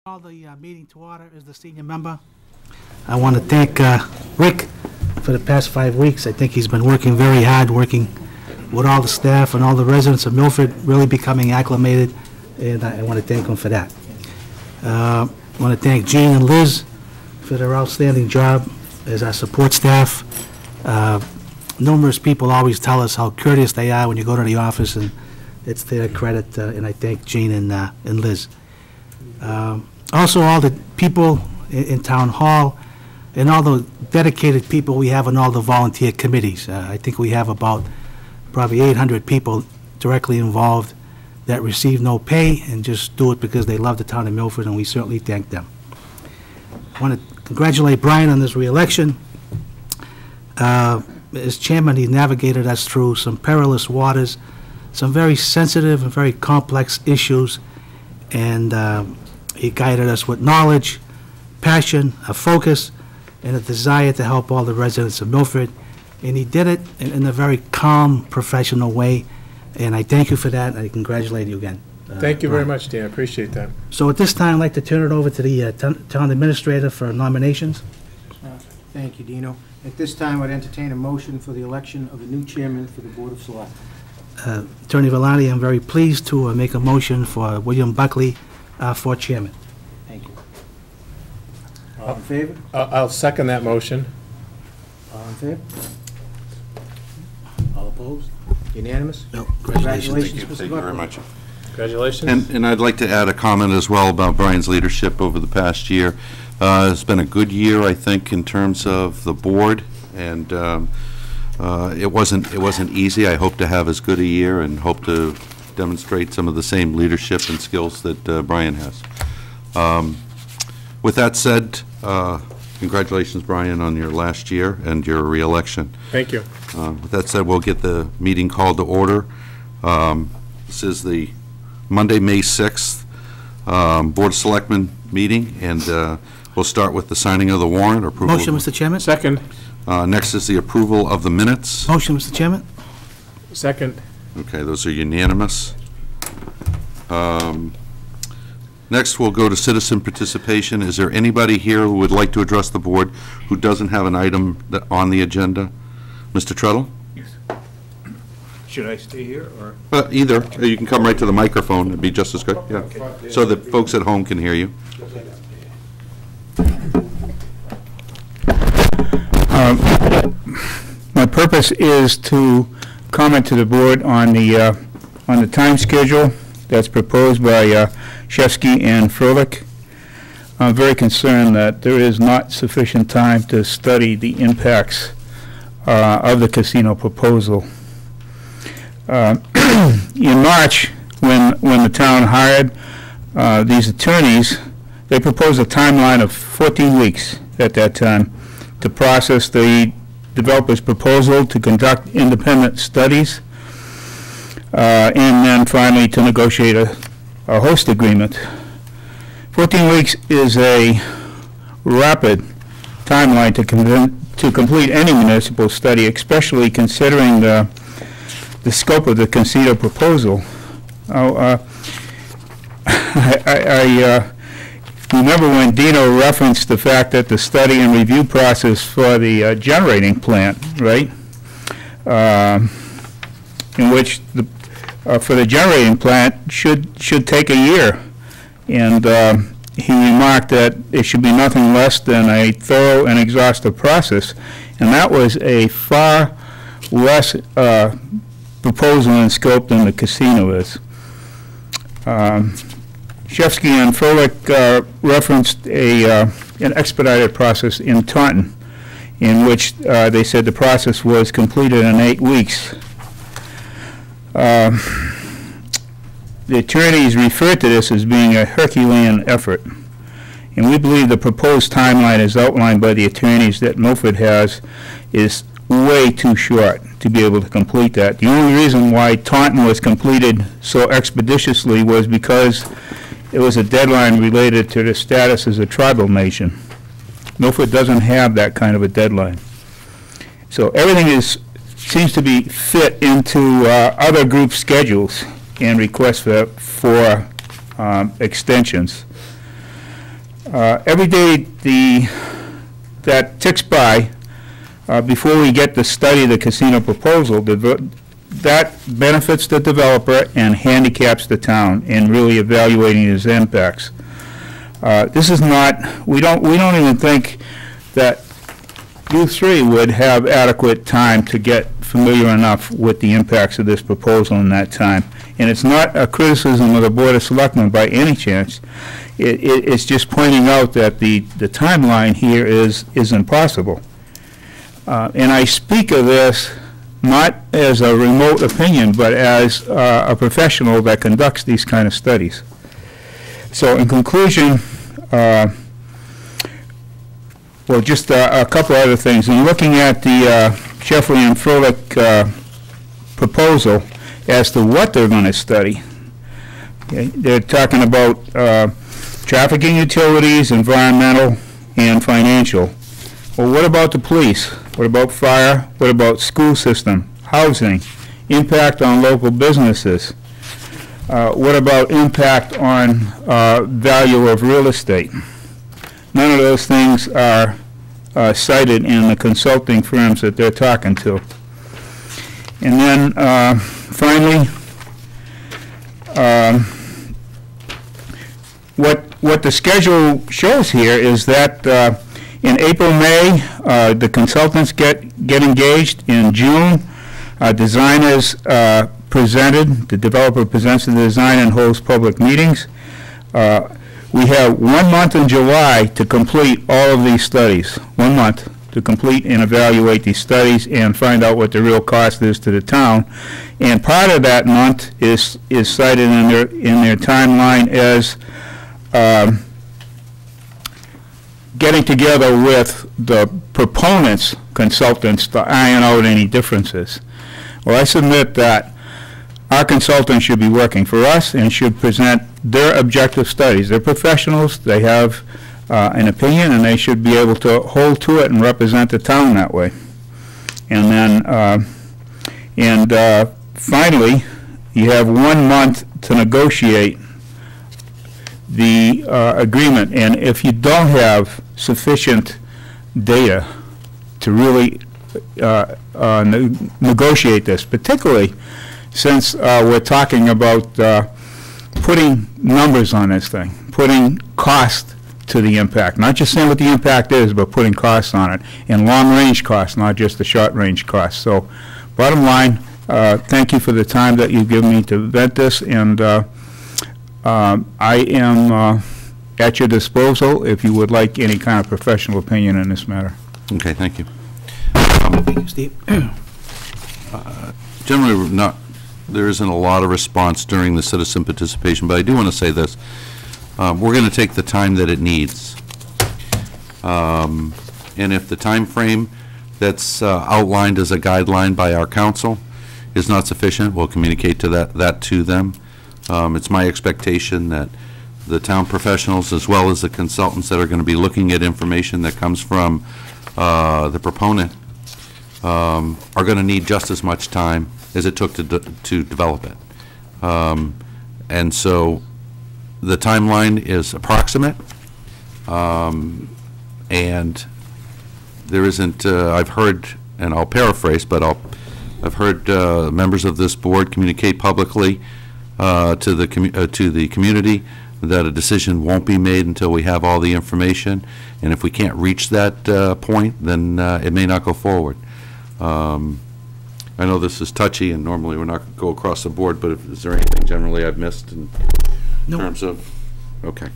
Call the meeting to order as the senior member. I want to thank Rick for the past 5 weeks. I think he's been working very hard, working with all the staff and all the residents of Milford, really becoming acclimated, and I want to thank him for that. I want to thank Jean and Liz for their outstanding job as our support staff. Numerous people always tell us how courteous they are when you go to the office, and it's to their credit, and I thank Jean and Liz. Also, all the people in Town Hall and all the dedicated people we have on all the volunteer committees. I think we have about probably 800 people directly involved that receive no pay and just do it because they love the town of Milford, and we certainly thank them. I want to congratulate Brian on this re-election. As chairman, he navigated us through some perilous waters, some very sensitive and very complex issues, and he guided us with knowledge, passion, a focus, and a desire to help all the residents of Milford. And he did it in a very calm, professional way. And I thank you for that, and I congratulate you again. Thank you very much, Dan. I appreciate that. So at this time, I'd like to turn it over to the town administrator for nominations. Thank you, Dino. At this time, I'd entertain a motion for the election of a new chairman for the Board of Selectmen. Attorney Vellani, I'm very pleased to make a motion for William Buckley for chairman. Thank you. All in favor? I'll second that motion. All in favor? All opposed? Unanimous? No, Congratulations, Thank Mr. you very much. Congratulations. And I'd like to add a comment as well about Brian's leadership over the past year. It's been a good year, I think, in terms of the board, and it wasn't easy. I hope to have as good a year and hope to demonstrate some of the same leadership and skills that Brian has. With that said, congratulations, Brian, on your last year and your re-election. Thank you. With that said, we'll get the meeting called to order. This is the Monday, May 6th Board of Selectmen meeting, and we'll start with the signing of the warrant. Or approval. Motion, Mr. Chairman. Second. Next is the approval of the minutes. Motion, Mr. Chairman. Second. Okay, those are unanimous. Next, we'll go to citizen participation. Is there anybody here who would like to address the board who doesn't have an item on the agenda? Mr. Treadle? Yes. Should I stay here, or? Either. You can come right to the microphone. It'd be just as good. Yeah. Okay. So that folks at home can hear you. My purpose is to comment to the board on the time schedule that's proposed by Shefsky and Froelich. I'm very concerned that there is not sufficient time to study the impacts of the casino proposal. In March, when the town hired these attorneys, they proposed a timeline of 14 weeks at that time to process the developer's proposal, to conduct independent studies, and then finally to negotiate a host agreement. 14 weeks is a rapid timeline to complete any municipal study, especially considering the scope of the casino proposal. I remember when Dino referenced the fact that the study and review process for the generating plant, right, in which for the generating plant should take a year, and he remarked that it should be nothing less than a thorough and exhaustive process, and that was a far less proposal in scope than the casino is. Shefsky and Froelich referenced an expedited process in Taunton, in which they said the process was completed in 8 weeks. The attorneys referred to this as being a Herculean effort, and we believe the proposed timeline as outlined by the attorneys that Milford has is way too short to be able to complete that. The only reason why Taunton was completed so expeditiously was because it was a deadline related to the status as a tribal nation. Milford doesn't have that kind of a deadline. So everything seems to be fit into other group schedules and requests for extensions. Every day that ticks by before we get to study the casino proposal, that benefits the developer and handicaps the town in really evaluating its impacts. This is not, we don't even think that you three would have adequate time to get familiar enough with the impacts of this proposal in that time. And it's not a criticism of the Board of Selectmen by any chance. It's just pointing out that the timeline here is impossible. And I speak of this not as a remote opinion, but as a professional that conducts these kind of studies. So in conclusion, well, just a couple other things. In looking at the Sheffley and Froelich proposal as to what they're going to study, okay, they're talking about trafficking utilities, environmental, and financial. Well, what about the police? What about fire? What about school system, housing, impact on local businesses? What about impact on value of real estate? None of those things are cited in the consulting firms that they're talking to. And then finally, what the schedule shows here is that in April, May, the consultants get engaged. In June, designers presented, the developer presents the design and holds public meetings. We have 1 month in July to complete all of these studies. 1 month to complete and evaluate these studies and find out what the real cost is to the town. And part of that month is cited in their timeline as getting together with the proponents, consultants, to iron out any differences. Well, I submit that our consultants should be working for us and should present their objective studies. They're professionals, they have an opinion, and they should be able to hold to it and represent the town that way. And then, finally, you have 1 month to negotiate the agreement. And if you don't have sufficient data to really negotiate this, particularly since we're talking about putting numbers on this thing, putting cost to the impact, not just saying what the impact is, but putting costs on it, and long-range costs, not just the short-range costs. So bottom line, thank you for the time that you've given me to vet this, and I am at your disposal if you would like any kind of professional opinion in this matter. Okay, thank you. Steve? Generally, there isn't a lot of response during the citizen participation, but I do want to say this. We're going to take the time that it needs. And if the time frame that's outlined as a guideline by our council is not sufficient, we'll communicate to that to them. It's my expectation that the town professionals, as well as the consultants that are going to be looking at information that comes from the proponent, are going to need just as much time as it took to develop it. And so the timeline is approximate, and there isn't, I've heard, and I'll paraphrase, but I've heard members of this board communicate publicly to the community that a decision won't be made until we have all the information, and if we can't reach that point, then it may not go forward. I know this is touchy, and normally we're not going to go across the board, but is there anything generally I've missed in terms of? Okay.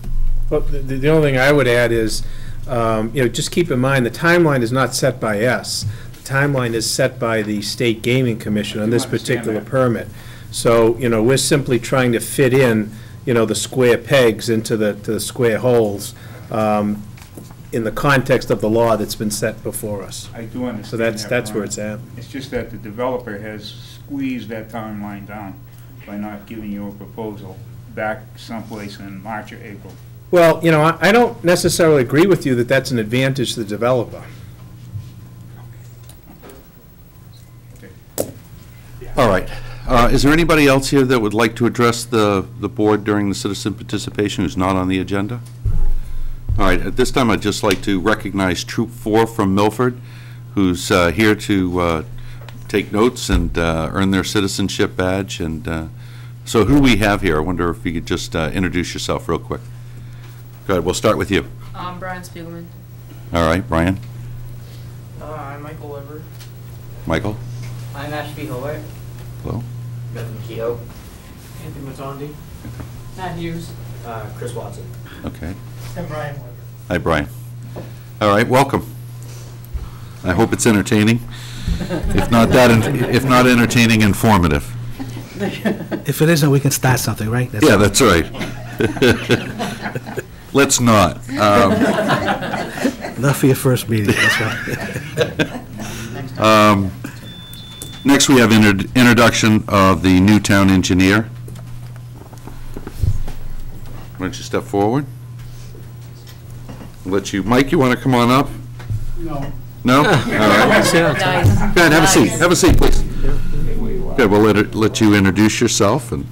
Well, the only thing I would add is, just keep in mind, the timeline is not set by us. The timeline is set by the State Gaming Commission on this particular permit. So, we're simply trying to fit in, the square pegs into the square holes in the context of the law that's been set before us. I do understand. So that's where it's at. It's just that the developer has squeezed that timeline down by not giving you a proposal back someplace in March or April. Well, I don't necessarily agree with you that that's an advantage to the developer. All right. Is there anybody else here that would like to address the board during the citizen participation who's not on the agenda? All right, at this time, I'd just like to recognize Troop 4 from Milford, who's here to take notes and earn their citizenship badge. And so who we have here, I wonder if you could just introduce yourself real quick. Go ahead, we'll start with you. Brian Spiegelman. All right, Brian. I'm Michael Weber. Michael. I'm Ashby Hobart. Hello. Bethany Keogh. Anthony Matondi. Matt Hughes. Chris Watson. Okay. And Brian Weber. Hi, Brian. All right, welcome. I hope it's entertaining. If not entertaining, informative. If it isn't, we can start something, right? Yeah, that's right. Let's not. Enough for your first meeting, that's right. Next, we have introduction of the new town engineer. Why don't you step forward? Let you, Mike, you want to come on up? No. No? All right. Nice. Go ahead, have a seat. Have a seat, please. Good, we'll let you introduce yourself. And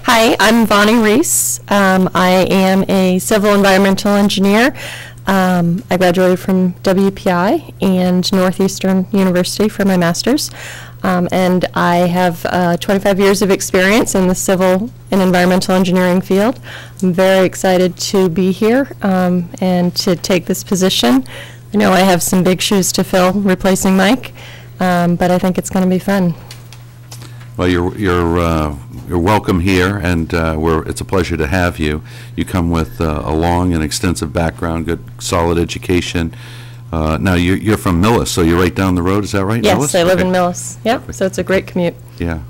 Hi, I'm Bonnie Reese. I am a civil environmental engineer. I graduated from WPI and Northeastern University for my master's. And I have 25 years of experience in the civil and environmental engineering field. I'm very excited to be here and to take this position. I know I have some big shoes to fill replacing Mike, but I think it's going to be fun. well, you're welcome here, and it's a pleasure to have you. You come with a long and extensive background, good, solid education. Now, you're from Millis, so you're right down the road, is that right? Yes, Millis? I live in Okay. Millis. Yep, Perfect. so it's a great commute. Yeah.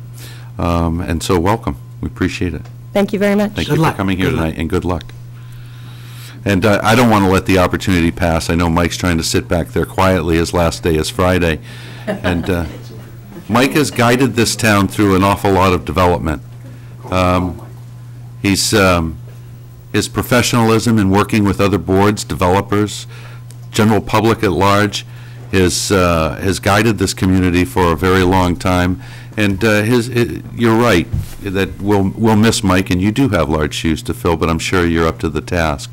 And so welcome. We appreciate it. Thank you very much. Thank Good you luck. for coming here Good luck. tonight, and good luck. And I don't want to let the opportunity pass. I know Mike's trying to sit back there quietly. His last day is Friday. And Mike has guided this town through an awful lot of development. His professionalism in working with other boards, developers, general public at large, has guided this community for a very long time. And you're right, that we'll miss Mike, and you do have large shoes to fill, but I'm sure you're up to the task.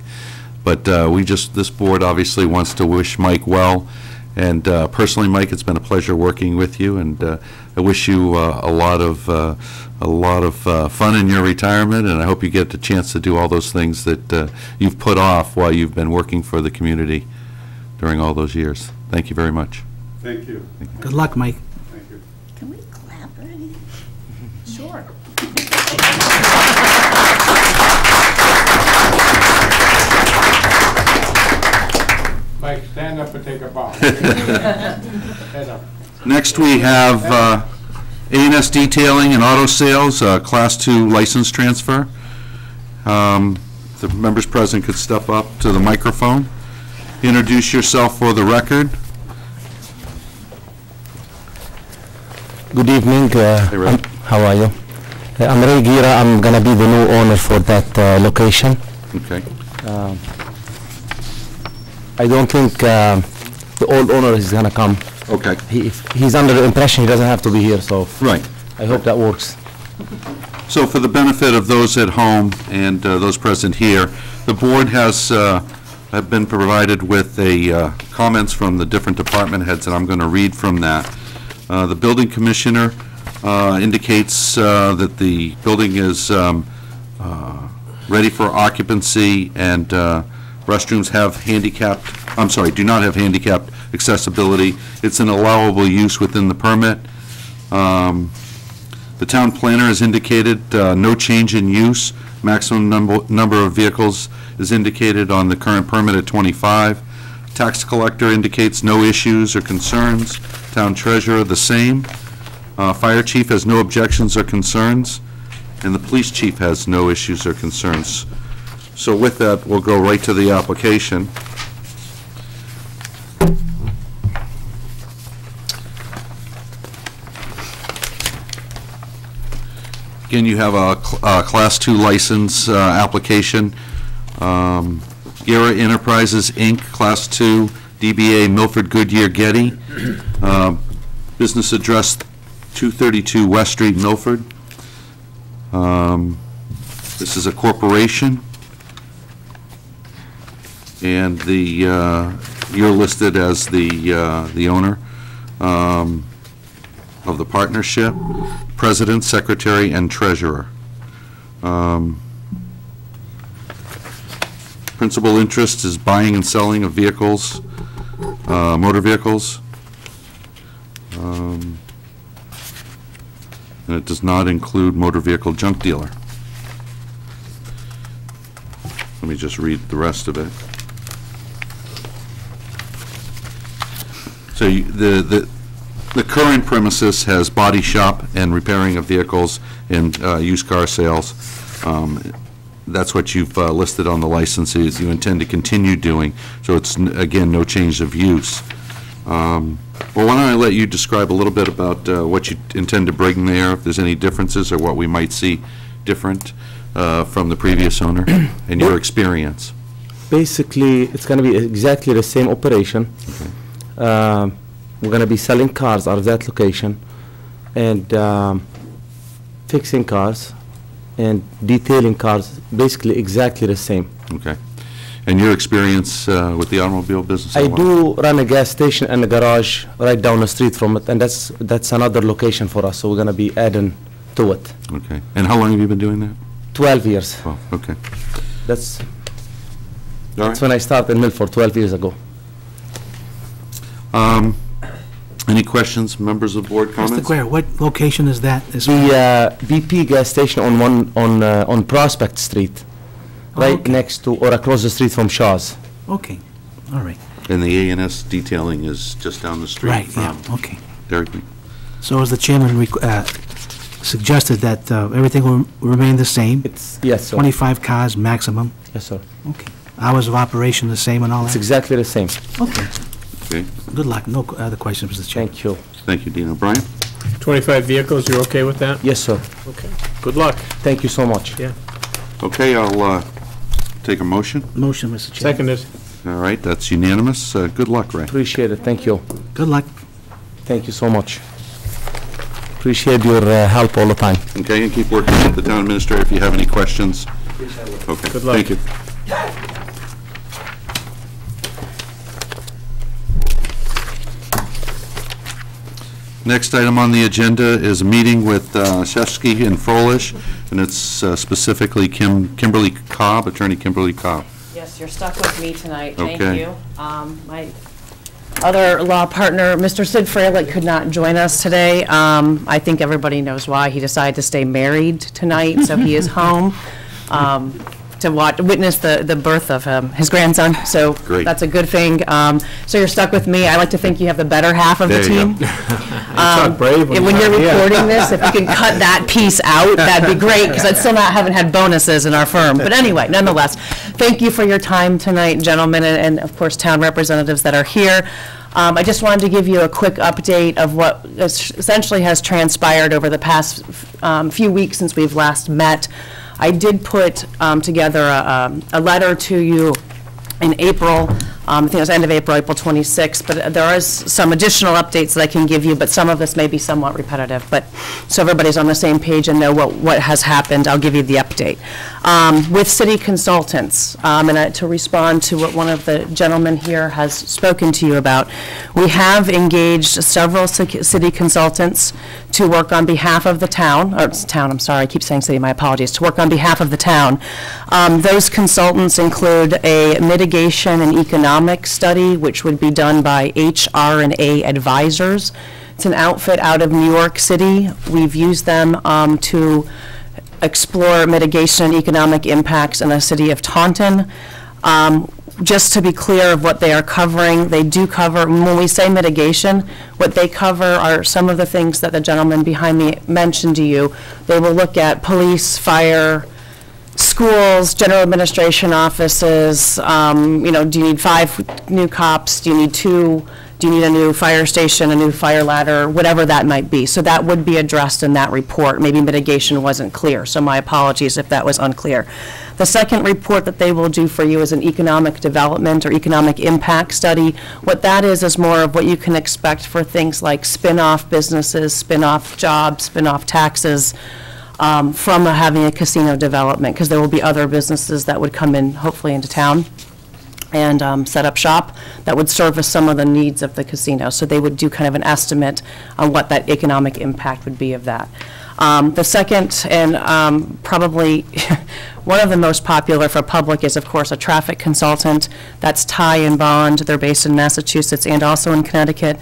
But this board obviously wants to wish Mike well. And personally, Mike, it's been a pleasure working with you, and I wish you a lot of fun in your retirement, and I hope you get the chance to do all those things that you've put off while you've been working for the community during all those years. Thank you very much. Thank you. Good luck, Mike. Thank you. Can we clap or anything? Sure. Mike, stand up and take a bow. Stand up. Next, we have A&S Detailing and Auto Sales, Class 2 license transfer. The members present could step up to the microphone. Introduce yourself for the record. Good evening. Ray. How are you? I'm Ray Gira. I'm going to be the new owner for that location. Okay. I don't think the old owner is going to come. Okay. He's under the impression he doesn't have to be here, so Right. I hope that works. So for the benefit of those at home and those present here, the board have been provided with comments from the different department heads, and I'm going to read from that. The building commissioner indicates that the building is ready for occupancy, and restrooms do not have handicapped accessibility. It's an allowable use within the permit. The town planner has indicated no change in use. Maximum number of vehicles is indicated on the current permit at 25. Tax collector indicates no issues or concerns. Town treasurer, the same. Fire chief has no objections or concerns, and the police chief has no issues or concerns. So with that, we'll go right to the application. Again, you have a Class 2 license application. Guerra Enterprises, Inc., Class 2, DBA Milford Goodyear Getty. Business address 232 West Street, Milford. This is a corporation. And you're listed as the owner of the partnership, president, secretary, and treasurer. Principal interest is buying and selling of vehicles, motor vehicles. And it does not include motor vehicle junk dealer. Let me just read the rest of it. So the current premises has body shop and repairing of vehicles and used car sales. That's what you've listed on the licenses you intend to continue doing. So it's, again, no change of use. Well, why don't I let you describe a little bit about what you intend to bring there, if there's any differences or what we might see different from the previous owner and your experience. Basically, it's going to be exactly the same operation. Okay. We're going to be selling cars out of that location and fixing cars and detailing cars, basically exactly the same. Okay. And your experience with the automobile business? I do run a gas station and a garage right down the street from it, and that's another location for us, so we're going to be adding to it. Okay. And how long have you been doing that? 12 years. Oh, okay. That's All right. when I started in Milford 12 years ago. Any questions, members of the board, Mr. comments? Guerra, what location is that? The BP gas station on Prospect Street, right okay. next to or across the street from Shaw's. Okay, all right. And the A&S detailing is just down the street Right, yeah, from okay. Dairy Queen. So as the chairman suggested that everything will remain the same, Yes, sir. 25 cars maximum, Yes, sir. okay. Hours of operation the same and all It's that? exactly the same. Okay, Okay. good luck. No other questions, Mr. Chairman. Thank you. Thank you, Dino. Brian? 25 vehicles, you're okay with that? Yes, sir. Okay. Good luck. Thank you so much. Yeah. Okay, I'll take a motion. Motion, Mr. Chairman. Seconded. All right, that's unanimous. Good luck, Ray. Appreciate it. Thank you. Good luck. Thank you so much. Appreciate your help all the time. Okay, and keep working with the town administrator if you have any questions. Okay, Good luck. thank you. Next item on the agenda is a meeting with Shesky and Froelich, and it's specifically Kimberly Cobb, Attorney Kimberly Cobb. Yes, you're stuck with me tonight. Thank Okay. you. My other law partner, Mr. Sid Freilich, could not join us today. I think everybody knows why. He decided to stay married tonight, so he is home to witness the birth of his grandson. So Great. that's a good thing. So you're stuck with me. I like to think you have the better half of the There you team. go. When you're recording this, if you can cut that piece out, that'd be great, because I still haven't had bonuses in our firm. But anyway, nonetheless, thank you for your time tonight, gentlemen, and of course, town representatives that are here. I just wanted to give you a quick update of what essentially has transpired over the past few weeks since we've last met. I did put together a letter to you in April. I think it was end of April, April 26th, but there is some additional updates that I can give you, but some of this may be somewhat repetitive. But so everybody's on the same page and know what has happened, I'll give you the update. With city consultants, and to respond to what one of the gentlemen here has spoken to you about, we have engaged several city consultants to work on behalf of the town, or town, I'm sorry, I keep saying city, my apologies, to work on behalf of the town. Those consultants include a mitigation and economic study, which would be done by HR&A Advisors. It's an outfit out of New York City. We've used them to explore mitigation and economic impacts in the city of Taunton. Just to be clear of what they are covering, they do cover, when we say mitigation, what they cover are some of the things that the gentleman behind me mentioned to you. They will look at police, fire, schools, general administration offices, you know, do you need 5 new cops, do you need 2, do you need a new fire station, a new fire ladder, whatever that might be. So that would be addressed in that report. Maybe mitigation wasn't clear, so my apologies if that was unclear. The second report that they will do for you is an economic development or economic impact study. What that is more of what you can expect for things like spin-off businesses, spin-off jobs, spin-off taxes, from having a casino development, because there will be other businesses that would come in, hopefully, into town. and set up shop that would service some of the needs of the casino. So they would do kind of an estimate on what that economic impact would be of that. The second, and probably one of the most popular for public, is of course a traffic consultant. That's Ty and Bond. They're based in Massachusetts and also in Connecticut.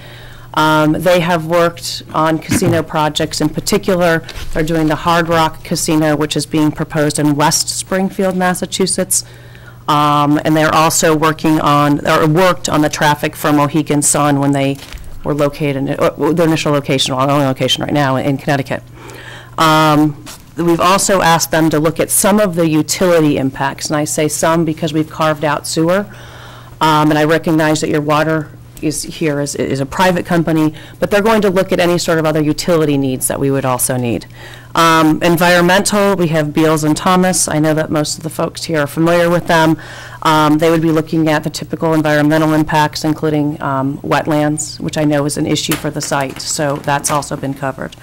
They have worked on casino projects. In particular, they're doing the Hard Rock Casino, which is being proposed in West Springfield, Massachusetts. And they're also working on, or worked on the traffic for Mohegan Sun when they were located, their initial location, or only location right now, in Connecticut. We've also asked them to look at some of the utility impacts, and I say some because we've carved out sewer. And I recognize that your water is here is a private company, but they're going to look at any sort of other utility needs that we would also need. Environmental, we have Beals and Thomas. I know that most of the folks here are familiar with them. They would be looking at the typical environmental impacts, including wetlands, which I know is an issue for the site, so that's also been covered.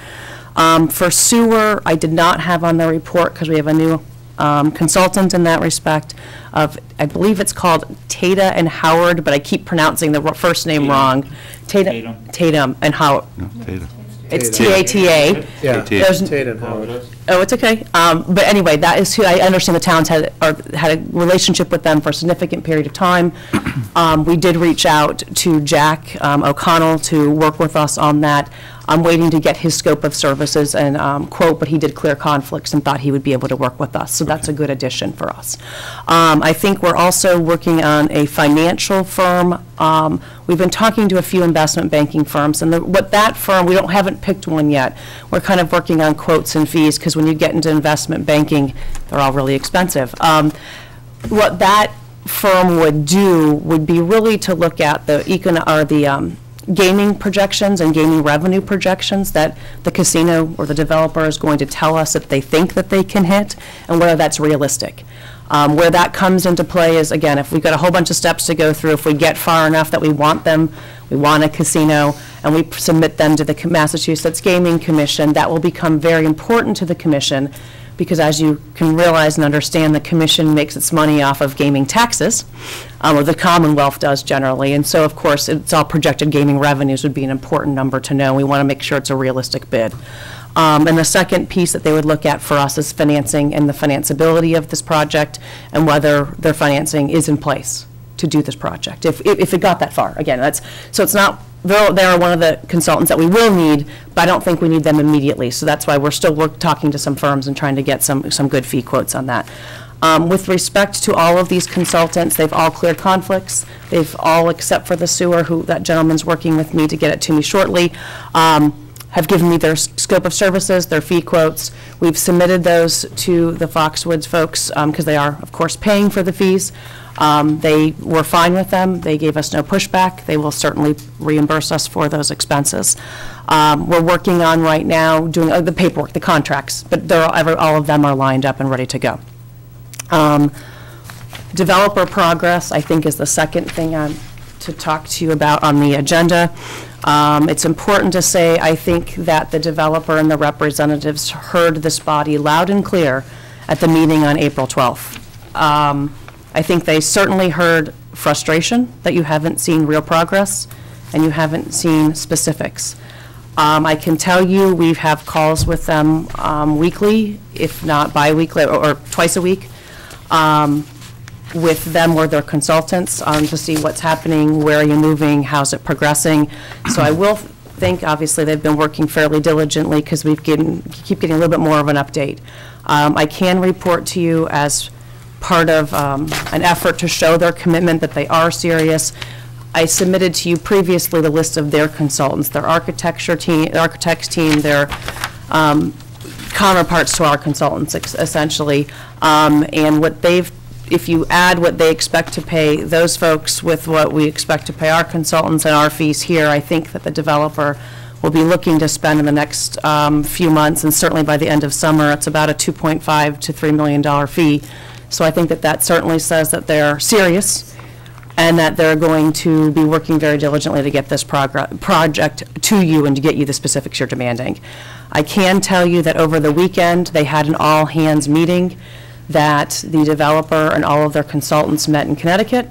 For sewer, I did not have on the report because we have a new consultant in that respect of, I believe it's called Tata and Howard, but I keep pronouncing the first name wrong. Tatum and Howard. No, Tatum. It's T-A-T-A. Yeah, There's- Tatum Howard. Oh, it's okay. But anyway, that is who, I understand the town's had a relationship with them for a significant period of time. We did reach out to Jack O'Connell to work with us on that. I'm waiting to get his scope of services and quote, but he did clear conflicts and thought he would be able to work with us. So that's a good addition for us. I think we're also working on a financial firm. We've been talking to a few investment banking firms, and what that firm, we haven't picked one yet. We're kind of working on quotes and fees, because when you get into investment banking, they're all really expensive. What that firm would do would be really to look at the gaming projections and gaming revenue projections that the casino or the developer is going to tell us that they think that they can hit, and whether that's realistic. Where that comes into play is, again, if we've got a whole bunch of steps to go through, if we get far enough that we want a casino, and we submit them to the Massachusetts Gaming Commission, that will become very important to the commission, because as you can realize and understand, the commission makes its money off of gaming taxes, or the Commonwealth does generally, and so of course it's all projected gaming revenues would be an important number to know. We want to make sure it's a realistic bid. And the second piece that they would look at for us is financing and the financeability of this project, and whether their financing is in place to do this project, if it got that far. Again, so it's not, they're one of the consultants that we will need, but I don't think we need them immediately. So that's why we're still talking to some firms and trying to get some good fee quotes on that. With respect to all of these consultants, they've all cleared conflicts. They've all, except for the sewer, who that gentleman's working with me to get it to me shortly, have given me their scope of services, their fee quotes. We've submitted those to the Foxwoods folks because they are, of course, paying for the fees. They were fine with them. They gave us no pushback. They will certainly reimburse us for those expenses. We're working on right now doing the paperwork, the contracts, but all of them are lined up and ready to go. Developer progress, I think, is the second thing to talk to you about on the agenda. It's important to say, I think, that the developer and the representatives heard this body loud and clear at the meeting on April 12th. I think they certainly heard frustration that you haven't seen real progress and you haven't seen specifics. I can tell you we have calls with them weekly, if not bi-weekly, or twice a week, with them or their consultants to see what's happening, where are you moving, how's it progressing. So I will think, obviously, they've been working fairly diligently because we keep getting a little bit more of an update. I can report to you as part of an effort to show their commitment that they are serious. I submitted to you previously the list of their consultants, their architects team, their counterparts to our consultants, essentially, and what if you add what they expect to pay those folks with what we expect to pay our consultants and our fees here, I think that the developer will be looking to spend in the next few months, and certainly by the end of summer, it's about a $2.5 to $3 million fee. So I think that certainly says that they're serious and that they're going to be working very diligently to get this project to you and to get you the specifics you're demanding. I can tell you that over the weekend, they had an all-hands meeting that the developer and all of their consultants met in Connecticut,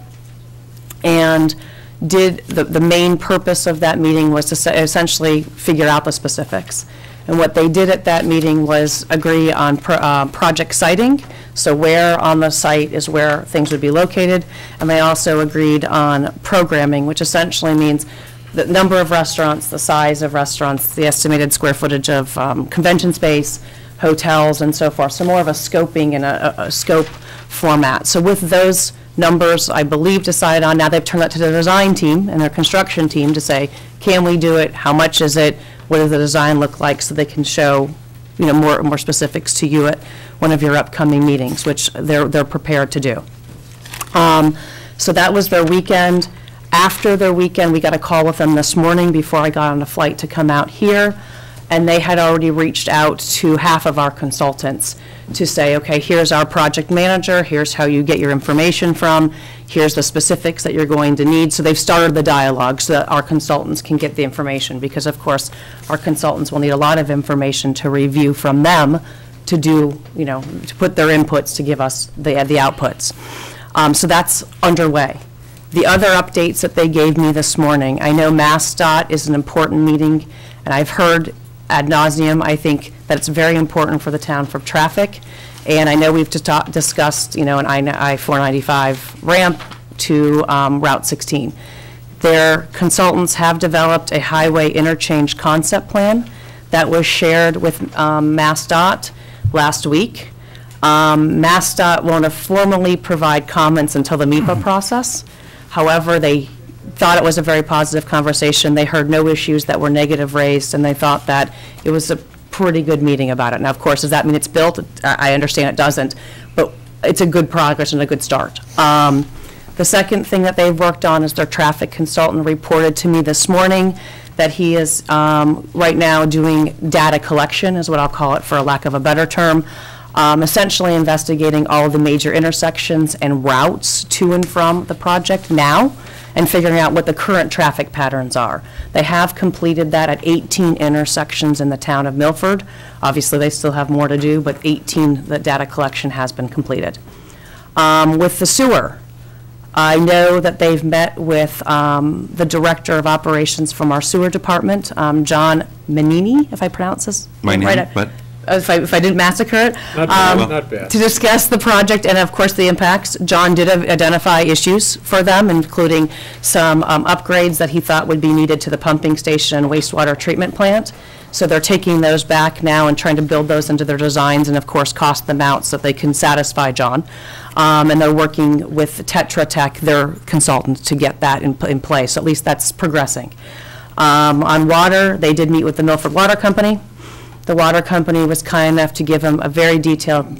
and the main purpose of that meeting was to essentially figure out the specifics. And what they did at that meeting was agree on project siting, so where on the site is where things would be located, and they also agreed on programming, which essentially means the number of restaurants, the size of restaurants, the estimated square footage of convention space, hotels, and so forth. So more of a scoping and a scope format. So with those numbers, I believe, decided on, now they've turned that to the design team and their construction team to say, can we do it? How much is it? What does the design look like? So they can show, you know, more specifics to you at one of your upcoming meetings, which they're prepared to do. So that was their weekend. After their weekend, we got a call with them this morning before I got on a flight to come out here, and they had already reached out to half of our consultants to say, okay, here's our project manager, here's how you get your information from, here's the specifics that you're going to need. So they've started the dialogue so that our consultants can get the information, because of course our consultants will need a lot of information to review from them to do, you know, to put their inputs to give us the outputs. So that's underway. The other updates that they gave me this morning, I know MassDOT is an important meeting, and I've heard ad nauseum, I think that it's very important for the town for traffic. And I know we've discussed, you know, an I-495 ramp to Route 16. Their consultants have developed a highway interchange concept plan that was shared with MassDOT last week. MassDOT won't formally provide comments until the MEPA process. However, they thought it was a very positive conversation. They heard no issues that were negative raised, and they thought that it was a pretty good meeting about it. Now, of course, does that mean it's built? I understand it doesn't, but it's a good progress and a good start. The second thing that they've worked on is their traffic consultant reported to me this morning that he is right now doing data collection, is what I'll call it for a lack of a better term, essentially investigating all of the major intersections and routes to and from the project now, and figuring out what the current traffic patterns are. They have completed that at 18 intersections in the town of Milford. Obviously, they still have more to do, but 18, the data collection has been completed. With the sewer, I know that they've met with the Director of Operations from our sewer department, John Manini, if I pronounce this right. But If I didn't massacre it. Not bad, not bad. To discuss the project and, of course, the impacts. John did identify issues for them, including some upgrades that he thought would be needed to the pumping station and wastewater treatment plant. So they're taking those back now and trying to build those into their designs and, of course, cost them out so that they can satisfy John. And they're working with Tetra Tech, their consultant, to get that in place. So at least that's progressing. On water, they did meet with the Milford Water Company. The water company was kind enough to give them a very detailed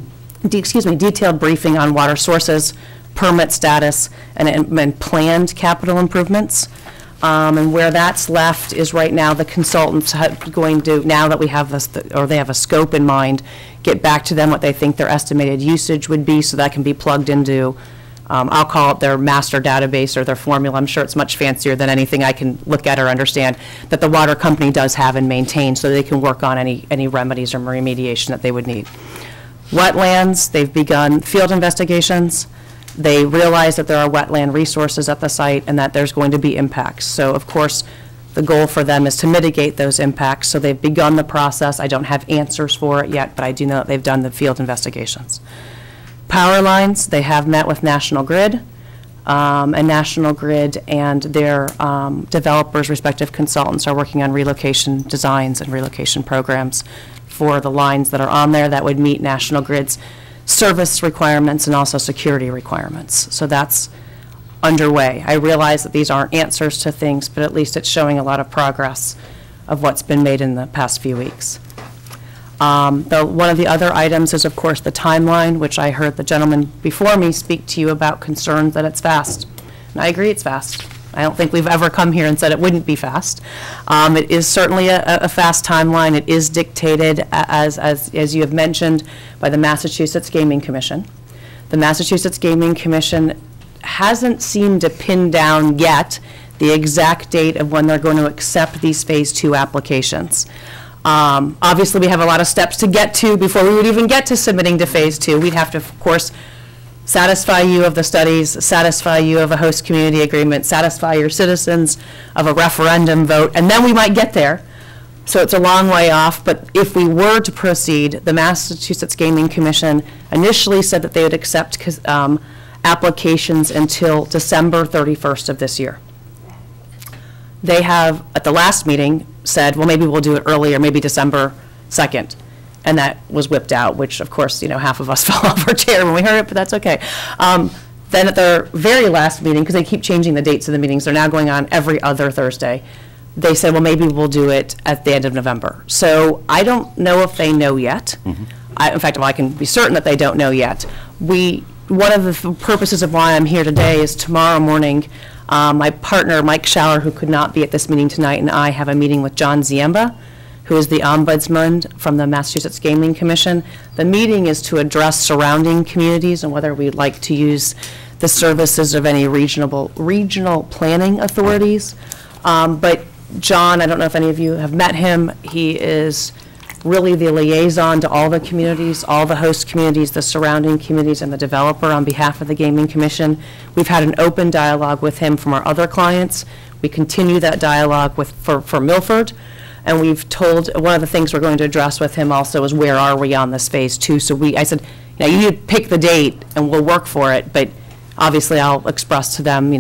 briefing on water sources, permit status, and planned capital improvements. And where that's left is right now the consultants going to, now that we have this, or they have a scope in mind, get back to them what they think their estimated usage would be, so that can be plugged into, I'll call it their master database or their formula. I'm sure it's much fancier than anything I can look at or understand, that the water company does have and maintain, so they can work on any remedies or remediation that they would need. Wetlands, they've begun field investigations. They realize that there are wetland resources at the site and that there's going to be impacts. So, of course, the goal for them is to mitigate those impacts. So they've begun the process. I don't have answers for it yet, but I do know that they've done the field investigations. Power lines, they have met with National Grid, and National Grid and their developers, respective consultants, are working on relocation designs and relocation programs for the lines that are on there that would meet National Grid's service requirements and also security requirements. So that's underway. I realize that these aren't answers to things, but at least it's showing a lot of progress of what's been made in the past few weeks. One of the other items is, of course, the timeline, which I heard the gentleman before me speak to you about concerns that it's fast. And I agree it's fast. I don't think we've ever come here and said it wouldn't be fast. It is certainly a fast timeline. It is dictated, as you have mentioned, by the Massachusetts Gaming Commission. The Massachusetts Gaming Commission hasn't seemed to pin down yet the exact date of when they're going to accept these Phase 2 applications. Obviously, we have a lot of steps to get to before we would even get to submitting to Phase 2. We'd have to, of course, satisfy you of the studies, satisfy you of a host community agreement, satisfy your citizens of a referendum vote, and then we might get there. So it's a long way off, but if we were to proceed, the Massachusetts Gaming Commission initially said that they would accept applications until December 31st of this year. They have, at the last meeting, said, well, maybe we'll do it earlier, maybe December 2nd. And that was whipped out, which, of course, half of us fell off our chair when we heard it, but that's okay. Then at their very last meeting, because they keep changing the dates of the meetings, they're now going on every other Thursday, they said, well, maybe we'll do it at the end of November. So I don't know if they know yet. In fact, I can be certain that they don't know yet. One of the purposes of why I'm here today is tomorrow morning, my partner, Mike Schaller, who could not be at this meeting tonight, and I have a meeting with John Ziemba, who is the ombudsman from the Massachusetts Gaming Commission. The meeting is to address surrounding communities and whether we'd like to use the services of any regional planning authorities. But John, I don't know if any of you have met him, he is really the liaison to all the communities, all the host communities, the surrounding communities, and the developer on behalf of the Gaming Commission. We've had an open dialogue with him from our other clients. We continue that dialogue for Milford, and we've told, one of the things we're going to address with him also is where are we on this phase 2. So I said, you need to pick the date and we'll work for it, but obviously I'll express to them,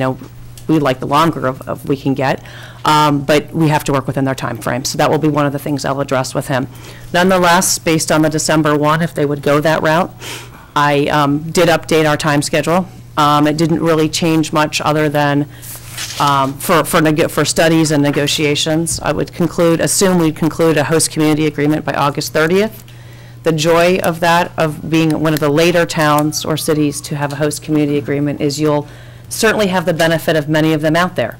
we'd like the longer of we can get, but we have to work within their time frame. So that will be one of the things I'll address with him. Nonetheless, based on the December 1, if they would go that route, I did update our time schedule. It didn't really change much other than for studies and negotiations. I would assume we'd conclude a host community agreement by August 30th. The joy of that, of being one of the later towns or cities to have a host community agreement, is you'll certainly have the benefit of many of them out there.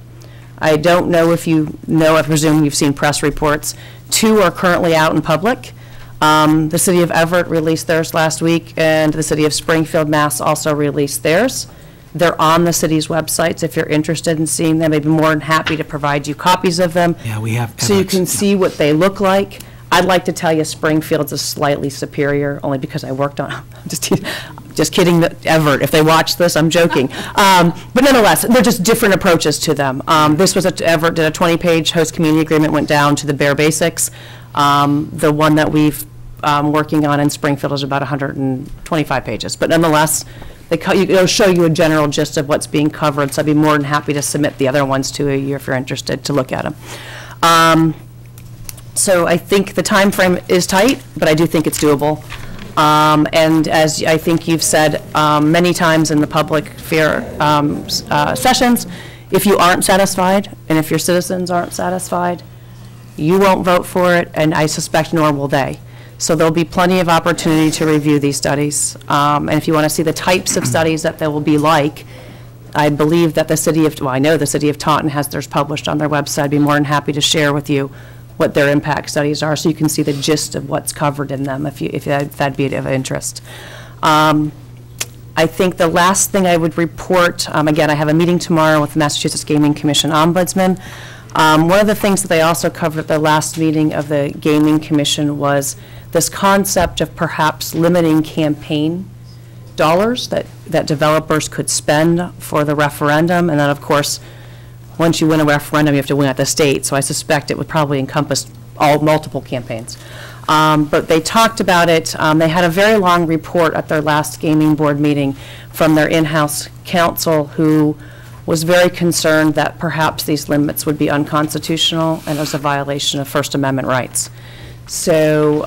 I don't know if you know, I presume you've seen press reports. 2 are currently out in public. The city of Everett released theirs last week, and the city of Springfield, Mass. also released theirs. They're on the city's websites. If you're interested in seeing them, I'd be more than happy to provide you copies of them. Yeah, we have. So you can see what they look like. I'd like to tell you Springfield's is slightly superior, only because I worked on just kidding, Everett. If they watch this, I'm joking. But nonetheless, they're just different approaches to them. This was Everett did a 20-page host community agreement, went down to the bare basics. The one that we've working on in Springfield is about 125 pages. But nonetheless, it'll show you a general gist of what's being covered. So I'd be more than happy to submit the other ones to you if you're interested to look at them. So I think the time frame is tight, but I do think it's doable. And as I think you've said many times in the public sessions, if you aren't satisfied, and if your citizens aren't satisfied, you won't vote for it, and I suspect nor will they. So there'll be plenty of opportunity to review these studies. And if you want to see the types of studies that they will be like, I believe that I know the city of Taunton has theirs published on their website. I'd be more than happy to share with you what their impact studies are, so you can see the gist of what's covered in them if that'd be of interest. I think the last thing I would report, again, I have a meeting tomorrow with the Massachusetts Gaming Commission Ombudsman. One of the things that they also covered at the last meeting of the Gaming Commission was this concept of perhaps limiting campaign dollars that developers could spend for the referendum, and then, of course, once you win a referendum, you have to win at the state, so I suspect it would probably encompass multiple campaigns. But they talked about it. They had a very long report at their last gaming board meeting from their in-house counsel, who was very concerned that perhaps these limits would be unconstitutional and was a violation of First Amendment rights. So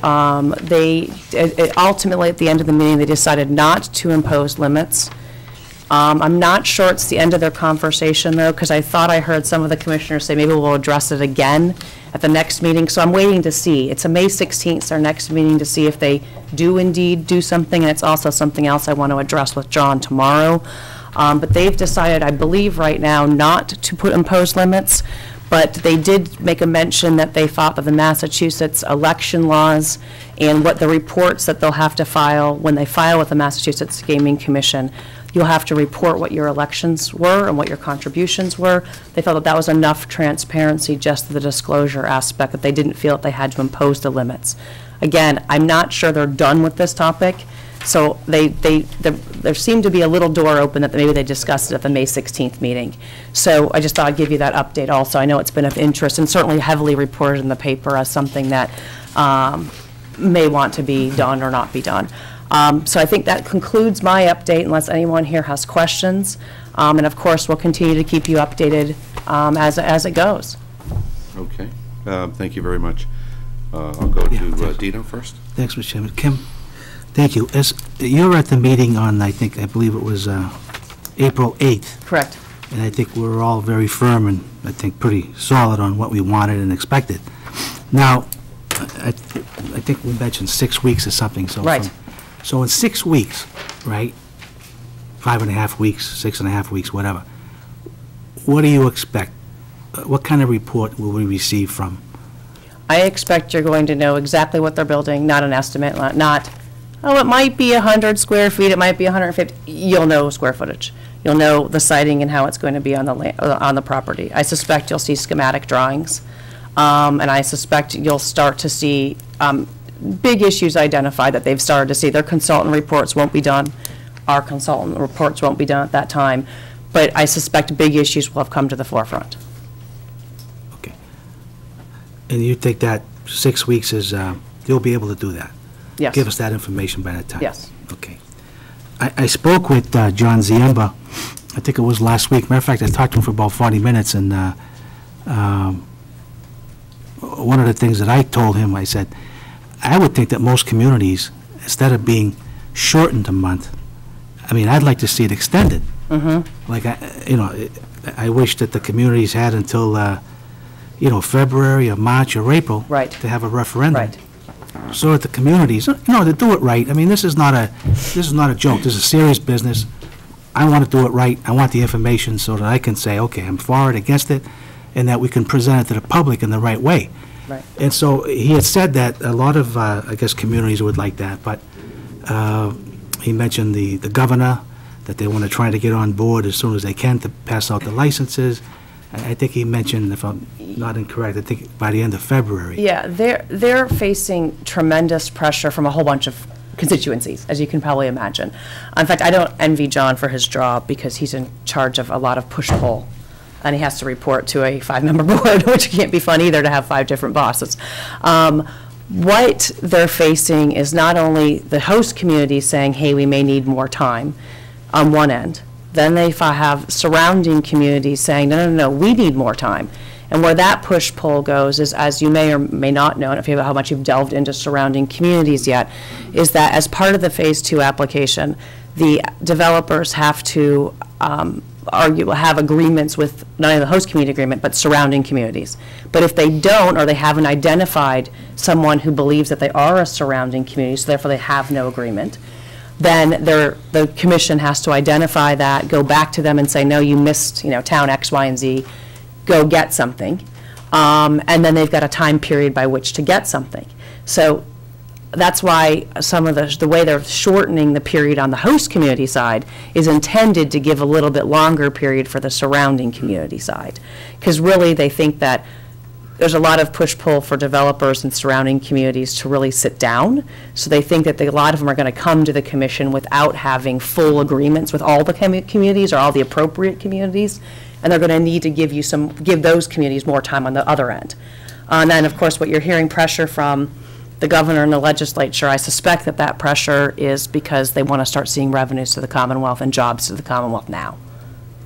ultimately, at the end of the meeting, they decided not to impose limits. I'm not sure it's the end of their conversation, though, because I thought I heard some of the commissioners say maybe we'll address it again at the next meeting. So I'm waiting to see. It's a May 16th, our next meeting, to see if they do indeed do something, and it's also something else I want to address with John tomorrow. But they've decided, I believe right now, not to impose limits, but they did make a mention that they thought that the Massachusetts election laws and what the reports that they'll have to file when they file with the Massachusetts Gaming Commission, you'll have to report what your elections were and what your contributions were. They felt that that was enough transparency, just the disclosure aspect, that they didn't feel that they had to impose the limits. Again, I'm not sure they're done with this topic, So there seemed to be a little door open that maybe they discussed it at the May 16th meeting. So I just thought I'd give you that update also. I know it's been of interest and certainly heavily reported in the paper as something that may want to be done or not be done. So I think that concludes my update unless anyone here has questions. And of course, we'll continue to keep you updated as it goes. Okay. Thank you very much. I'll go to Dino first. Thanks, Mr. Chairman. Kim, thank you. As you were at the meeting on, I believe it was April 8th. Correct. And I think we were all very firm and I think pretty solid on what we wanted and expected. Now, I think we mentioned 6 weeks or something. So right. So in 6 weeks, right, 5.5 weeks, 6.5 weeks, whatever, what do you expect? What kind of report will we receive from? I expect you're going to know exactly what they're building, not an estimate, not, oh, it might be 100 square feet, it might be 150. You'll know square footage. You'll know the siting and how it's going to be on the property. I suspect you'll see schematic drawings, and I suspect you'll start to see big issues identified that they've started to see. Their consultant reports won't be done. Our consultant reports won't be done at that time, but I suspect big issues will have come to the forefront. Okay. And you think that 6 weeks is, you'll be able to do that? Yes. Give us that information by that time? Yes. Okay. I spoke with John Ziemba, I think it was last week. Matter of fact, I talked to him for about 40 minutes, and one of the things that I told him, I said, I would think that most communities, instead of being shortened a month, I mean, I'd like to see it extended. Mm-hmm. Like, I wish that the communities had until, February or March or April right. to have a referendum. Right. So that the communities, to do it right. I mean, this is not a joke. This is serious business. I want to do it right. I want the information so that I can say, okay, I'm for it, against it, and that we can present it to the public in the right way. Right. And so he had said that a lot of, I guess, communities would like that, but he mentioned the governor, that they want to try to get on board as soon as they can to pass out the licenses. I think he mentioned, if I'm not incorrect, I think by the end of February. Yeah, they're facing tremendous pressure from a whole bunch of constituencies, as you can probably imagine. In fact, I don't envy John for his job because he's in charge of a lot of push-pull, and he has to report to a 5-member board, which can't be fun either to have 5 different bosses. What they're facing is not only the host community saying, hey, we may need more time on one end, then they have surrounding communities saying, no, we need more time. And where that push-pull goes is, as you may or may not know, and if you how much you've delved into surrounding communities yet, is that as part of the Phase 2 application, the developers have to have agreements with not only the host community agreement, but surrounding communities. But if they don't, or they haven't identified someone who believes that they are a surrounding community, so therefore they have no agreement, then the commission has to identify that, go back to them and say, no, you missed, town X, Y, and Z, go get something. And then they've got a time period by which to get something. So that's why some of the way they're shortening the period on the host community side is intended to give a little bit longer period for the surrounding community side. Because really they think that there's a lot of push-pull for developers and surrounding communities to really sit down. So they think that a lot of them are going to come to the commission without having full agreements with all the communities or all the appropriate communities, and they're going to need to give those communities more time on the other end. And then, of course, what you're hearing pressure from the governor and the legislature, I suspect that pressure is because they want to start seeing revenues to the Commonwealth and jobs to the Commonwealth now.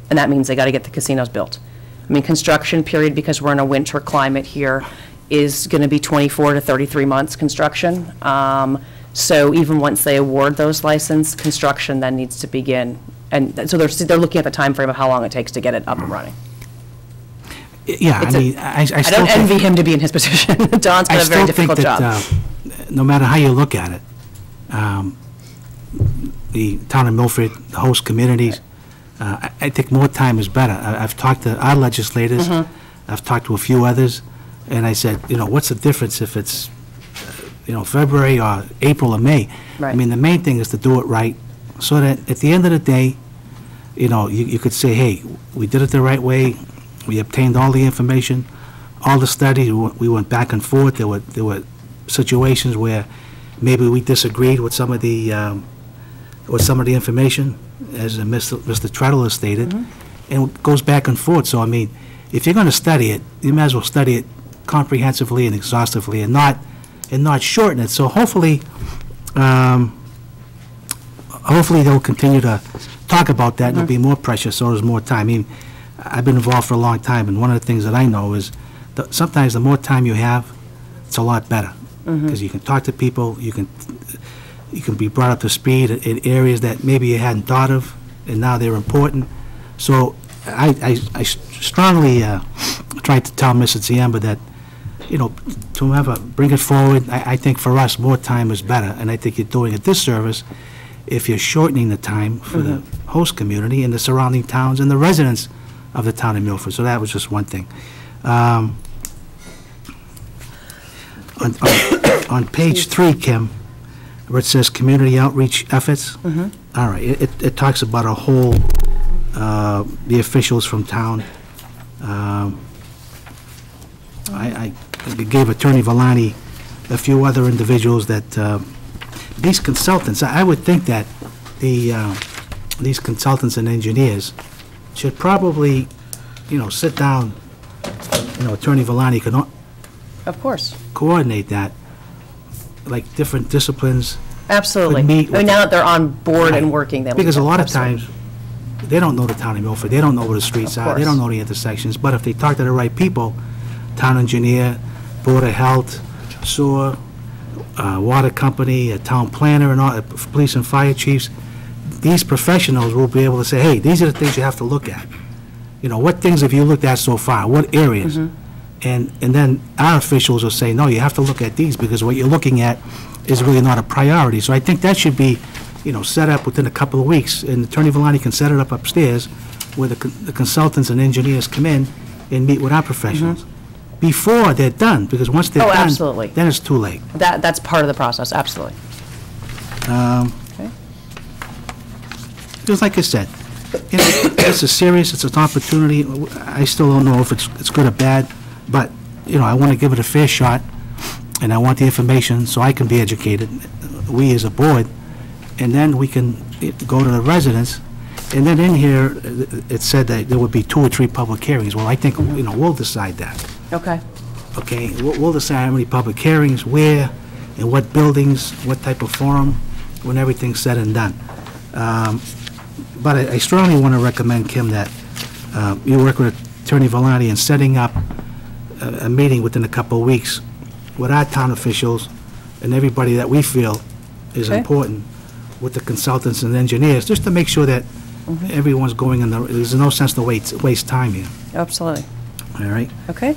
And that means they got to get the casinos built. I mean, construction period, because we're in a winter climate here, is going to be 24 to 33 months construction. So even once they award those licenses, construction then needs to begin. And so they're looking at the time frame of how long it takes to get it up and running. Yeah, I don't envy him to be in his position. Don's got a very difficult job. I still think that no matter how you look at it, the town of Milford, the host communities, I think more time is better. I've talked to our legislators, I've talked to a few others, and I said, what's the difference if it's, February or April or May? Right. I mean, the main thing is to do it right, so that at the end of the day, you could say, hey, we did it the right way, we obtained all the information, all the studies, we went back and forth. There were situations where maybe we disagreed with some of the with some of the information, as Mr. Treadle has stated, and it goes back and forth. So, I mean, if you're going to study it, you might as well study it comprehensively and exhaustively and not shorten it. So hopefully, hopefully they'll continue to talk about that and it'll be more precious, so there's more time. I mean, I've been involved for a long time, and one of the things that I know is that sometimes the more time you have, it's a lot better. Because you can talk to people, you can be brought up to speed in areas that maybe you hadn't thought of, and now they're important. So I strongly tried to tell Mrs. Ziemba that, you know, to bring it forward, I think for us, more time is better, and I think you're doing a disservice if you're shortening the time for the host community and the surrounding towns and the residents of the town of Milford. So that was just one thing. On page 3, Kim, where it says community outreach efforts, all right, it talks about a whole, the officials from town. I gave Attorney Villani a few other individuals that, these consultants, I would think that these consultants and engineers should probably, you know, sit down, you know, Attorney Villani can Of course. coordinate that, like different disciplines. Absolutely. Could meet I mean, with now that they're on board and Right. working, they'll. Because a lot of absolutely. times, they don't know the town of Milford, they don't know where the streets Of are, they course. don't know the intersections, but if they talk to the right people, town engineer, Board of Health, sewer, water company, a town planner, and all, police and fire chiefs, these professionals will be able to say, hey, these are the things you have to look at. You know, what things have you looked at so far, what areas? And then our officials will say, no, you have to look at these, because what you're looking at is really not a priority. So I think that should be, you know, set up within a couple of weeks, and Attorney Villani can set it up upstairs, where the consultants and engineers come in and meet with our professionals before they're done, because once they're Oh, done, absolutely. then it's too late. That's part of the process, absolutely. Because like I said, you know, this is serious, it's an opportunity. I still don't know if it's good or bad, but, you know, I want to give it a fair shot, and I want the information so I can be educated, we as a board, and then we can go to the residents. And then in here, it said that there would be 2 or 3 public hearings. Well, I think, you know, we'll decide that. Okay. Okay, we'll decide how many public hearings, where, in what buildings, what type of forum, when everything's said and done. But I strongly want to recommend, Kim, that you work with Attorney Villani in setting up a meeting within a couple of weeks with our town officials and everybody that we feel is Okay. important, with the consultants and engineers, just to make sure that everyone's going in the, there's no sense to waste time here, Absolutely. all right? Okay.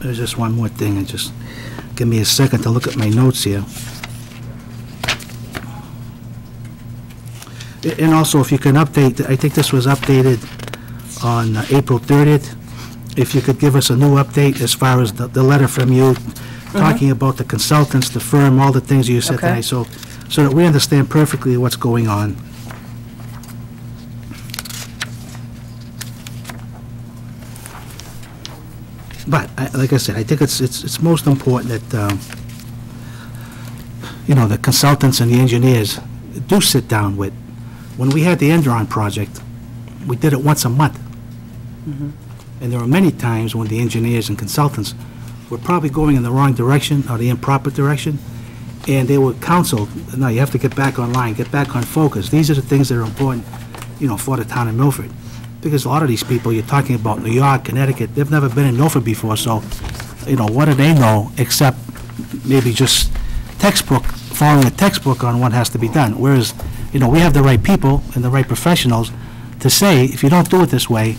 There's just one more thing, and just give me a second to look at my notes here. And also, if you can update, I think this was updated on April 30th. If you could give us a new update as far as the letter from you, talking about the consultants, the firm, all the things you said Okay. tonight, so that we understand perfectly what's going on. But, like I said, I think it's most important that, you know, the consultants and the engineers do sit down with. When we had the Enderon project, we did it once a month. And there were many times when the engineers and consultants were probably going in the wrong direction or the improper direction, and they were counseled, no, you have to get back online, get back on focus. These are the things that are important, you know, for the town of Milford. Because a lot of these people you're talking about, New York, Connecticut, they've never been in Milford before, so, you know, what do they know except maybe just textbook, following a textbook on what has to be done? Whereas, you know, we have the right people and the right professionals to say, if you don't do it this way,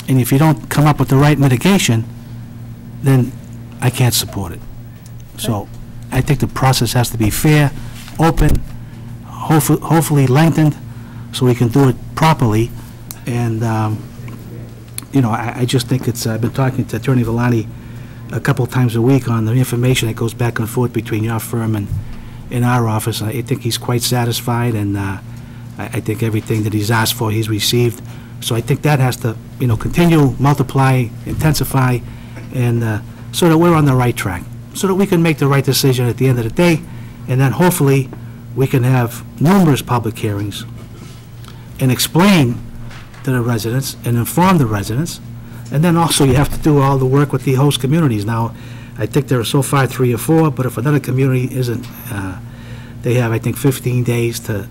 and if you don't come up with the right mitigation, then I can't support it. So I think the process has to be fair, open, hopefully lengthened, so we can do it properly. And, you know, I just think it's, I've been talking to Attorney Villani a couple times a week on the information that goes back and forth between your firm and in our office. I think he's quite satisfied, and I think everything that he's asked for, he's received. So I think that has to, you know, continue, multiply, intensify, and so that we're on the right track, so that we can make the right decision at the end of the day, and then hopefully we can have numerous public hearings and explain to the residents and inform the residents. And then also you have to do all the work with the host communities. Now, I think there are so far 3 or 4, but if another community isn't, they have, I think, 15 days to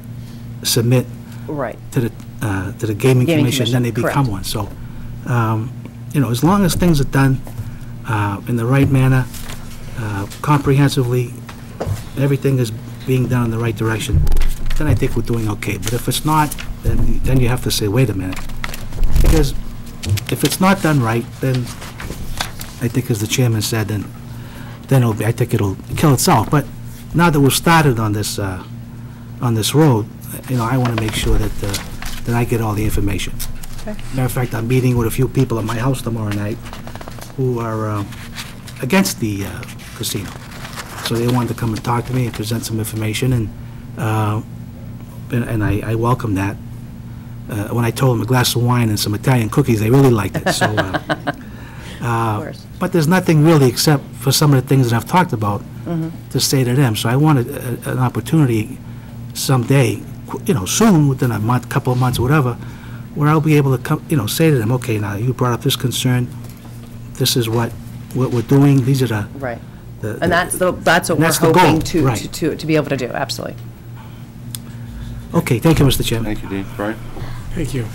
submit Right. to the Gaming Commission, then they Commission, become one. So, you know, as long as things are done in the right manner, comprehensively, everything is being done in the right direction, then I think we're doing okay. But if it's not, then you have to say, wait a minute. Because if it's not done right, then I think, as the chairman said, then it'll be, I think it'll kill itself. But now that we've started on this road, you know, I want to make sure that I get all the information. Okay. Matter of fact, I'm meeting with a few people at my house tomorrow night who are against the casino. So they wanted to come and talk to me and present some information, and I welcome that. When I told them a glass of wine and some Italian cookies, they really liked it. So, but there's nothing really except for some of the things that I've talked about to say to them. So I wanted an opportunity someday, you know, soon, within a month, couple of months, whatever, where I'll be able to come, you know, say to them, okay, now you brought up this concern. This is what we're doing. These are the Right. And that's what we're hoping to be able to do, absolutely. Okay, thank you, Mr. Chairman. Thank you, Dean. Brian? Thank you.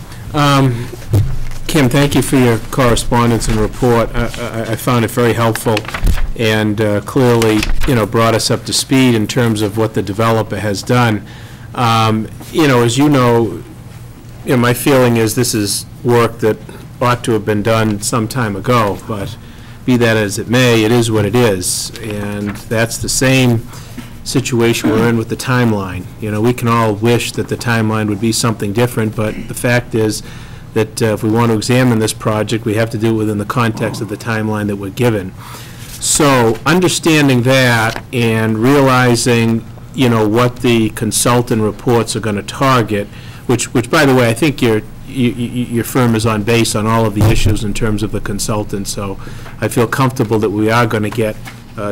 Kim, thank you for your correspondence and report. I found it very helpful and clearly, you know, brought us up to speed in terms of what the developer has done. You know, as you know, my feeling is this is work that ought to have been done some time ago, but be that as it may, it is what it is. And that's the same situation we're in with the timeline. You know, we can all wish that the timeline would be something different, but the fact is that if we want to examine this project, we have to do it within the context of the timeline that we're given. So understanding that and realizing, you know, what the consultant reports are going to target, which by the way, I think your firm is on base on all of the issues in terms of the consultant, so I feel comfortable that we are going to get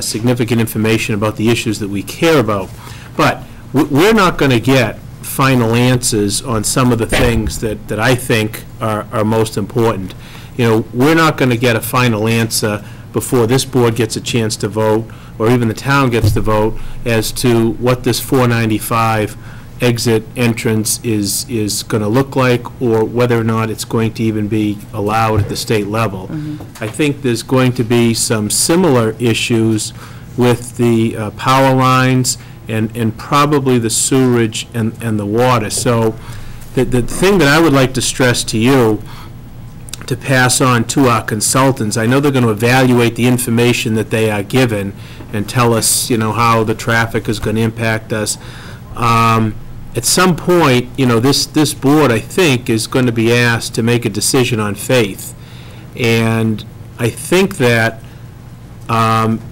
significant information about the issues that we care about. But we're not going to get final answers on some of the things that I think are most important. You know, we're not going to get a final answer before this board gets a chance to vote, or even the town gets to vote, as to what this 495 exit entrance is going to look like, or whether or not it's going to even be allowed at the state level. I think there's going to be some similar issues with the power lines and probably the sewerage and the water. So the thing that I would like to stress to you, to pass on to our consultants, I know they're going to evaluate the information that they are given and tell us, you know, how the traffic is going to impact us. At some point, you know, this board, I think, is going to be asked to make a decision on faith. And I think that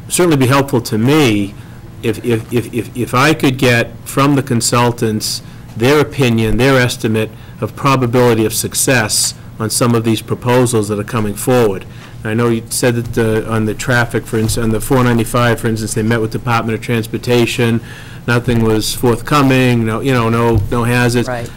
certainly be helpful to me if I could get from the consultants their opinion, their estimate of probability of success on some of these proposals that are coming forward. I know you said that on the traffic, for instance, on the 495, for instance, they met with Department of Transportation. Nothing was forthcoming. No hazards. Right.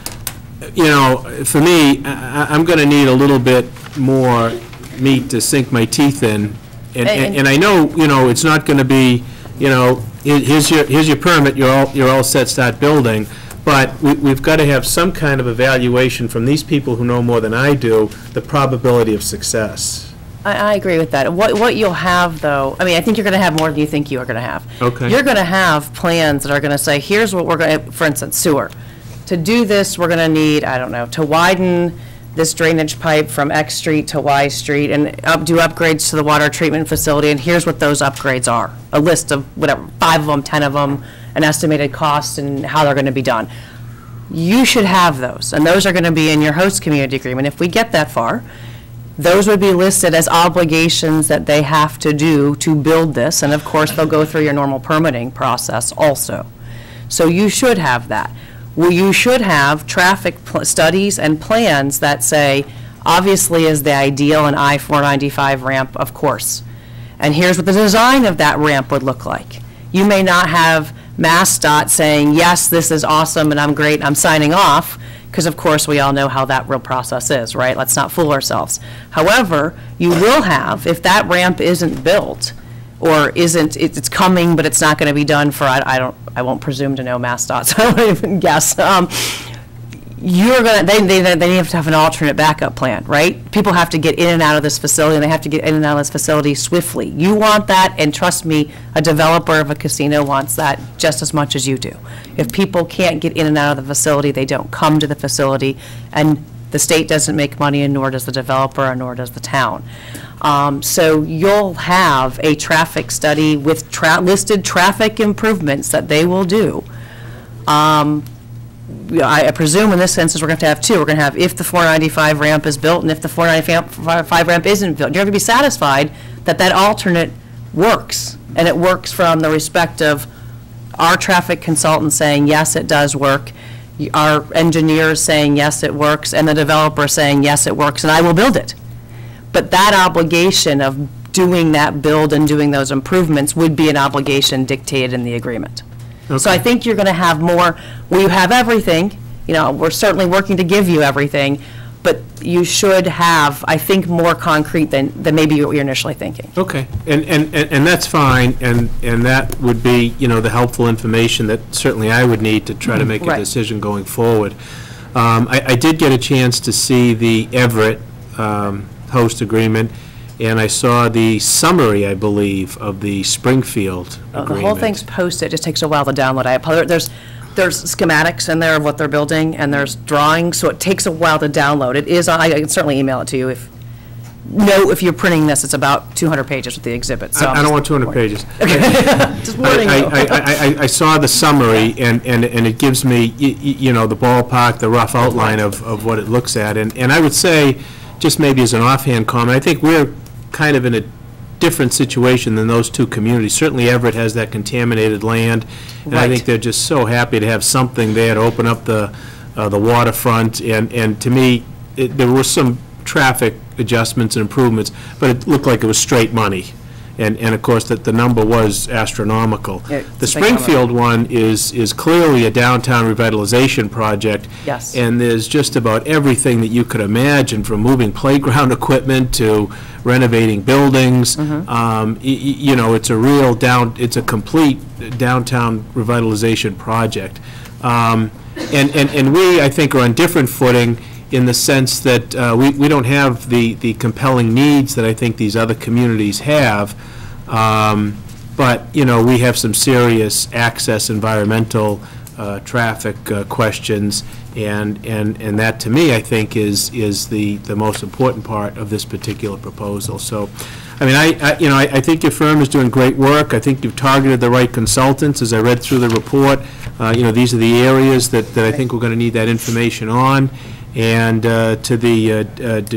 You know, for me, I'm going to need a little bit more meat to sink my teeth in, and I know, you know, it's not going to be, you know, here's your permit. You're all set. Start building. But we've got to have some kind of evaluation from these people who know more than I do the probability of success. I agree with that. What you'll have, though, I mean, I think you're going to have more than you think you are going to have. Okay. You're going to have plans that are going to say, here's what we're going to, for instance, sewer. To do this, we're going to need, I don't know, to widen this drainage pipe from X Street to Y Street and do upgrades to the water treatment facility, and here's what those upgrades are. A list of whatever, 5 of them, 10 of them, an estimated cost and how they're going to be done. You should have those, and those are going to be in your host community agreement. If we get that far, those would be listed as obligations that they have to do to build this, and of course, they'll go through your normal permitting process also. So you should have that. Well, you should have traffic studies and plans that say, obviously is the ideal an I-495 ramp, of course. And here's what the design of that ramp would look like. You may not have MassDOT saying, yes, this is awesome and I'm great, I'm signing off, because of course we all know how that real process is, right? Let's not fool ourselves. However, you will have, if that ramp isn't built, or isn't, it's coming, but it's not going to be done for, I won't presume to know MassDOT, so I won't even guess. You're going to, they have to have an alternate backup plan, right? People have to get in and out of this facility, and they have to get in and out of this facility swiftly. You want that, and trust me, a developer of a casino wants that just as much as you do. If people can't get in and out of the facility, they don't come to the facility, and the state doesn't make money, and nor does the developer, and nor does the town. So you'll have a traffic study with listed traffic improvements that they will do. I presume in this instance, we're going to have two. We're going to have if the 495 ramp is built and if the 495 ramp isn't built. You have to be satisfied that that alternate works, and it works from the respect of our traffic consultant saying, yes, it does work, our engineers saying, yes, it works, and the developer saying, yes, it works, and I will build it. But that obligation of doing that build and doing those improvements would be an obligation dictated in the agreement. Okay. So I think you're going to have more, we have everything, you know, we're certainly working to give you everything, but you should have, I think, more concrete than maybe what you're initially thinking. Okay, and that's fine, and that would be, you know, the helpful information that certainly I would need to try to make a decision going forward. I did get a chance to see the Everett host agreement, and I saw the summary, I believe, of the Springfield agreement. The whole thing's posted. It just takes a while to download. There's schematics in there of what they're building, and there's drawings, so it takes a while to download. It is, I can certainly email it to you. If you're printing this, it's about 200 pages with the exhibit. So I don't want 200 pages. Okay. Just warning you. I saw the summary, and it gives me, you know, the ballpark, the rough outline of what it looks at. And I would say, just maybe as an offhand comment, I think we're kind of in a different situation than those two communities. Certainly Everett has that contaminated land, and I think they're just so happy to have something there to open up the waterfront, and to me, there were some traffic adjustments and improvements, but it looked like it was straight money. And of course, the number was astronomical. The Springfield one is clearly a downtown revitalization project. Yes. And there's just about everything that you could imagine, from moving playground equipment to renovating buildings. You know, it's a complete downtown revitalization project. And we, I think, are on different footing in the sense that we don't have the compelling needs that I think these other communities have. But, you know, we have some serious access, environmental, traffic questions, and that, to me, I think, is the most important part of this particular proposal. So, I mean, I think your firm is doing great work. I think you've targeted the right consultants. As I read through the report, you know, these are the areas that I think we're going to need that information on. And to the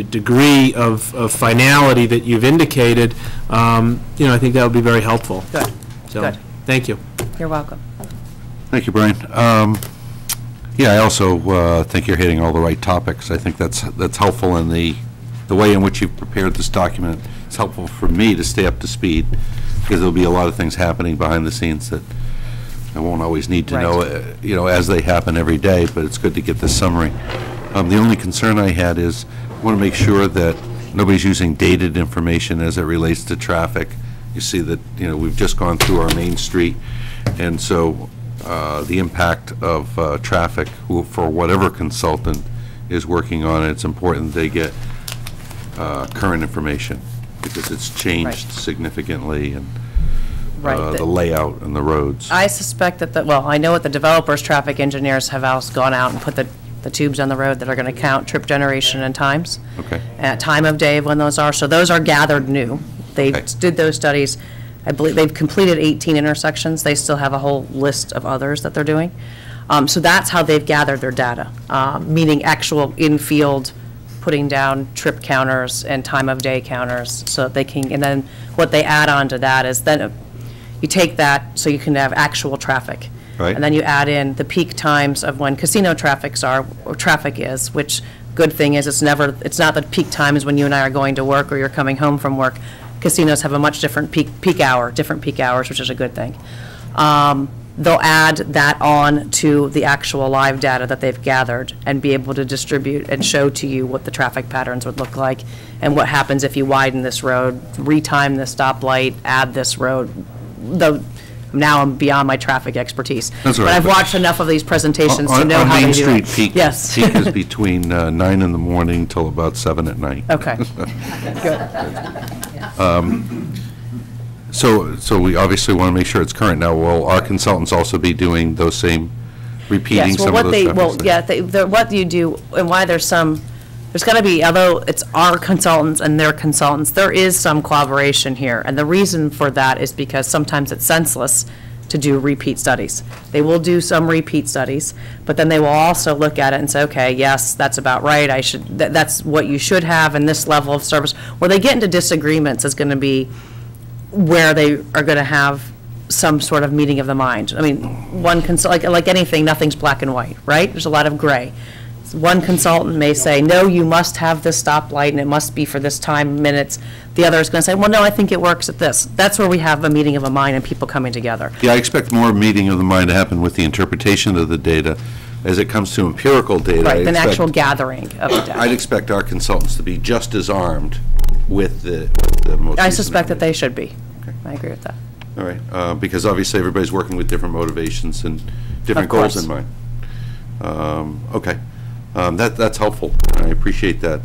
degree of finality that you've indicated, you know, I think that would be very helpful. Good. So, good. Thank you. You're welcome. Thank you, Brian. Yeah, I also think you're hitting all the right topics. I think that's helpful in the way in which you've prepared this document. It's helpful for me to stay up to speed, because there'll be a lot of things happening behind the scenes that I won't always need to know, you know, as they happen every day, but it's good to get this summary. The only concern I had is I want to make sure that nobody's using dated information as it relates to traffic. You see that, you know, we've just gone through our main street, and so the impact of traffic, for whatever consultant is working on it, it's important they get current information, because it's changed significantly, and the layout and the roads. I suspect that, well, I know what the developers' traffic engineers have gone out and put the tubes on the road that are going to count trip generation and times. Okay. At time of day of when those are. So those are gathered new. They did those studies. I believe they've completed 18 intersections. They still have a whole list of others that they're doing. So that's how they've gathered their data, meaning actual in-field putting down trip counters and time of day counters, so that they can, and then what they add on to that is then you take that so you can have actual traffic. Right. And then you add in the peak times of when casino traffic is, which good thing is it's not the peak times when you and I are going to work or you're coming home from work. Casinos have a much different peak hour, different peak hours, which is a good thing. they'll add that on to the actual live data that they've gathered and be able to distribute and show to you what the traffic patterns would look like and what happens if you widen this road, retime this stoplight, add this road. Though now I'm beyond my traffic expertise. That's all But right. I've watched enough of these presentations to On know how Main they do Street, it. peak Yes. peak is between 9 in the morning till about 7 at night. Okay. Good. So we obviously want to make sure it's current. Now, will our consultants also be doing those same, repeating Yes, well, some of what those they, traffic well, studies? yeah, what you do, and why there's got to be, although it's our consultants and their consultants, there is some collaboration here. And the reason for that is because sometimes it's senseless to do repeat studies. They will do some repeat studies, but then they will also look at it and say, okay, yes, that's about right, that's what you should have in this level of service. Where they get into disagreements is going to be where they are going to have some sort of meeting of the mind. I mean, like anything, nothing's black and white, right? There's a lot of gray. One consultant may say, no, you must have this stoplight and it must be for this time, minutes. The other is going to say, well, no, I think it works at this. That's where we have a meeting of the mind and people coming together. Yeah, I expect more meeting of the mind to happen with the interpretation of the data. As it comes to empirical data, Right, than actual gathering of the data. I'd expect our consultants to be just as armed with the most I recent suspect that information. they should be. Okay. I agree with that. All right, because obviously everybody's working with different motivations and different Of course. goals in mind. Okay, that's helpful. I appreciate that.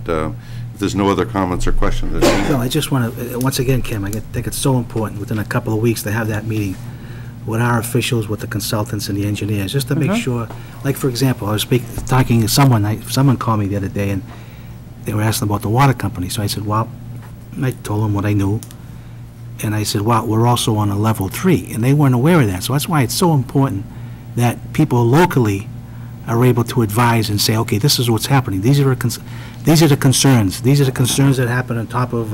If there's no other comments or questions. No, I just want to, once again, Kim, I think it's so important within a couple of weeks to have that meeting with our officials, with the consultants and the engineers, just to make sure, like, for example, I was talking to someone called me the other day, and they were asking about the water company, so I said, well, I told them what I knew, and I said, well, we're also on a level 3, and they weren't aware of that, so that's why it's so important that people locally are able to advise and say, okay, this is what's happening, these are the concerns, these are the concerns that happen on top of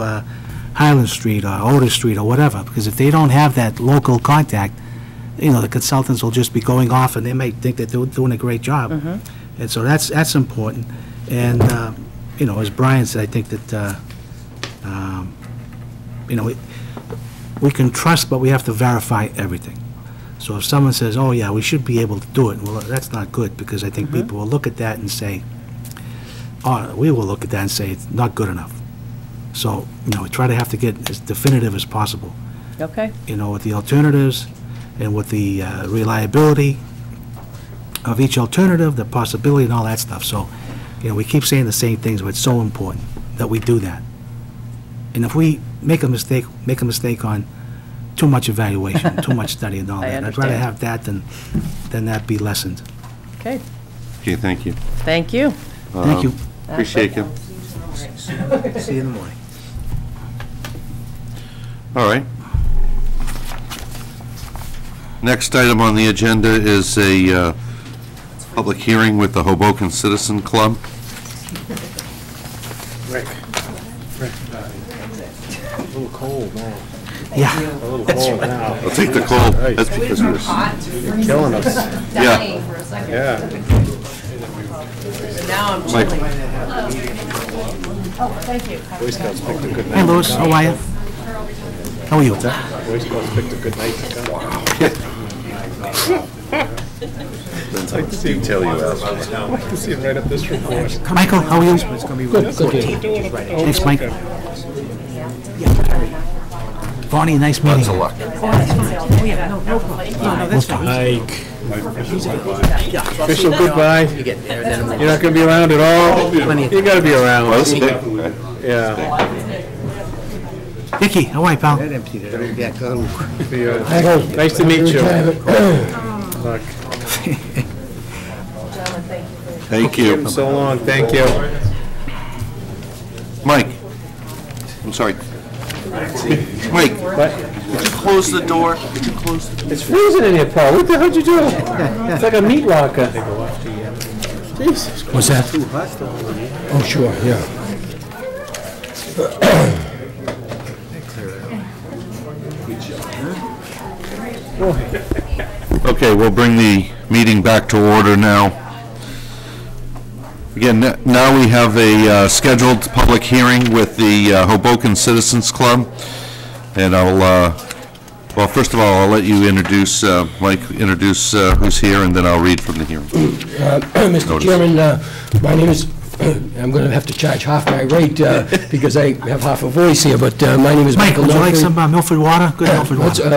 Highland Street or Otis Street or whatever, because if they don't have that local contact, you know, the consultants will just be going off and they may think that they're doing a great job. And so that's important. And, you know, as Brian said, I think that, you know, we can trust, but we have to verify everything. So if someone says, oh, yeah, we should be able to do it, well, that's not good, because I think people will look at that and say, oh, we will look at that and say it's not good enough. So, you know, we try to have to get as definitive as possible, Okay. you know, with the alternatives and with the reliability of each alternative, the possibility and all that stuff. So, you know, we keep saying the same things, but it's so important that we do that. And if we make a mistake on too much evaluation, too much study and all I that, I'd rather understand. have that than that be lessened. Okay. Okay, thank you. Thank you. Thank you. Appreciate you. See you in the morning. All right. Next item on the agenda is a public hearing with the Hoboken Citizen Club. Rick, a little cold now. Yeah. A little cold now. I'll take the cold. That's because You're killing us. Yeah. Yeah. Now I'm Mike. Boy Scouts picked a good night. Hey, Louis, how are you? How are you? Boy Scouts picked a good night to come. I'd like to see Detail you asked. I'd like to see him write up this report. Michael, how are you? It's going to be good. Thanks, Mike. Bonnie, nice meeting Lots of you. luck. Mike. Official goodbye. You're not going to be around at all? You got to be around. Yeah. Vicky, how are you, pal? Nice to meet you. Look, Thank you. so long, thank you. Mike, I'm sorry. Mike, did you close the door? Did you close the door? It's freezing in here, Paul. What the hell'd you do? It's like a meat locker. Jesus. What's that? Oh, sure, yeah. Okay, we'll bring the meeting back to order now. Again, now we have a scheduled public hearing with the Hoboken Citizens Club, and I'll Well, first of all, I'll let you introduce, Mike, introduce who's here, and then I'll read from the hearing. Mr. Chairman, my name is, I'm going to have to charge half my rate because I have half a voice here, but my name is Mike, Michael would you like Nofri. some Milford water? Good Milford water.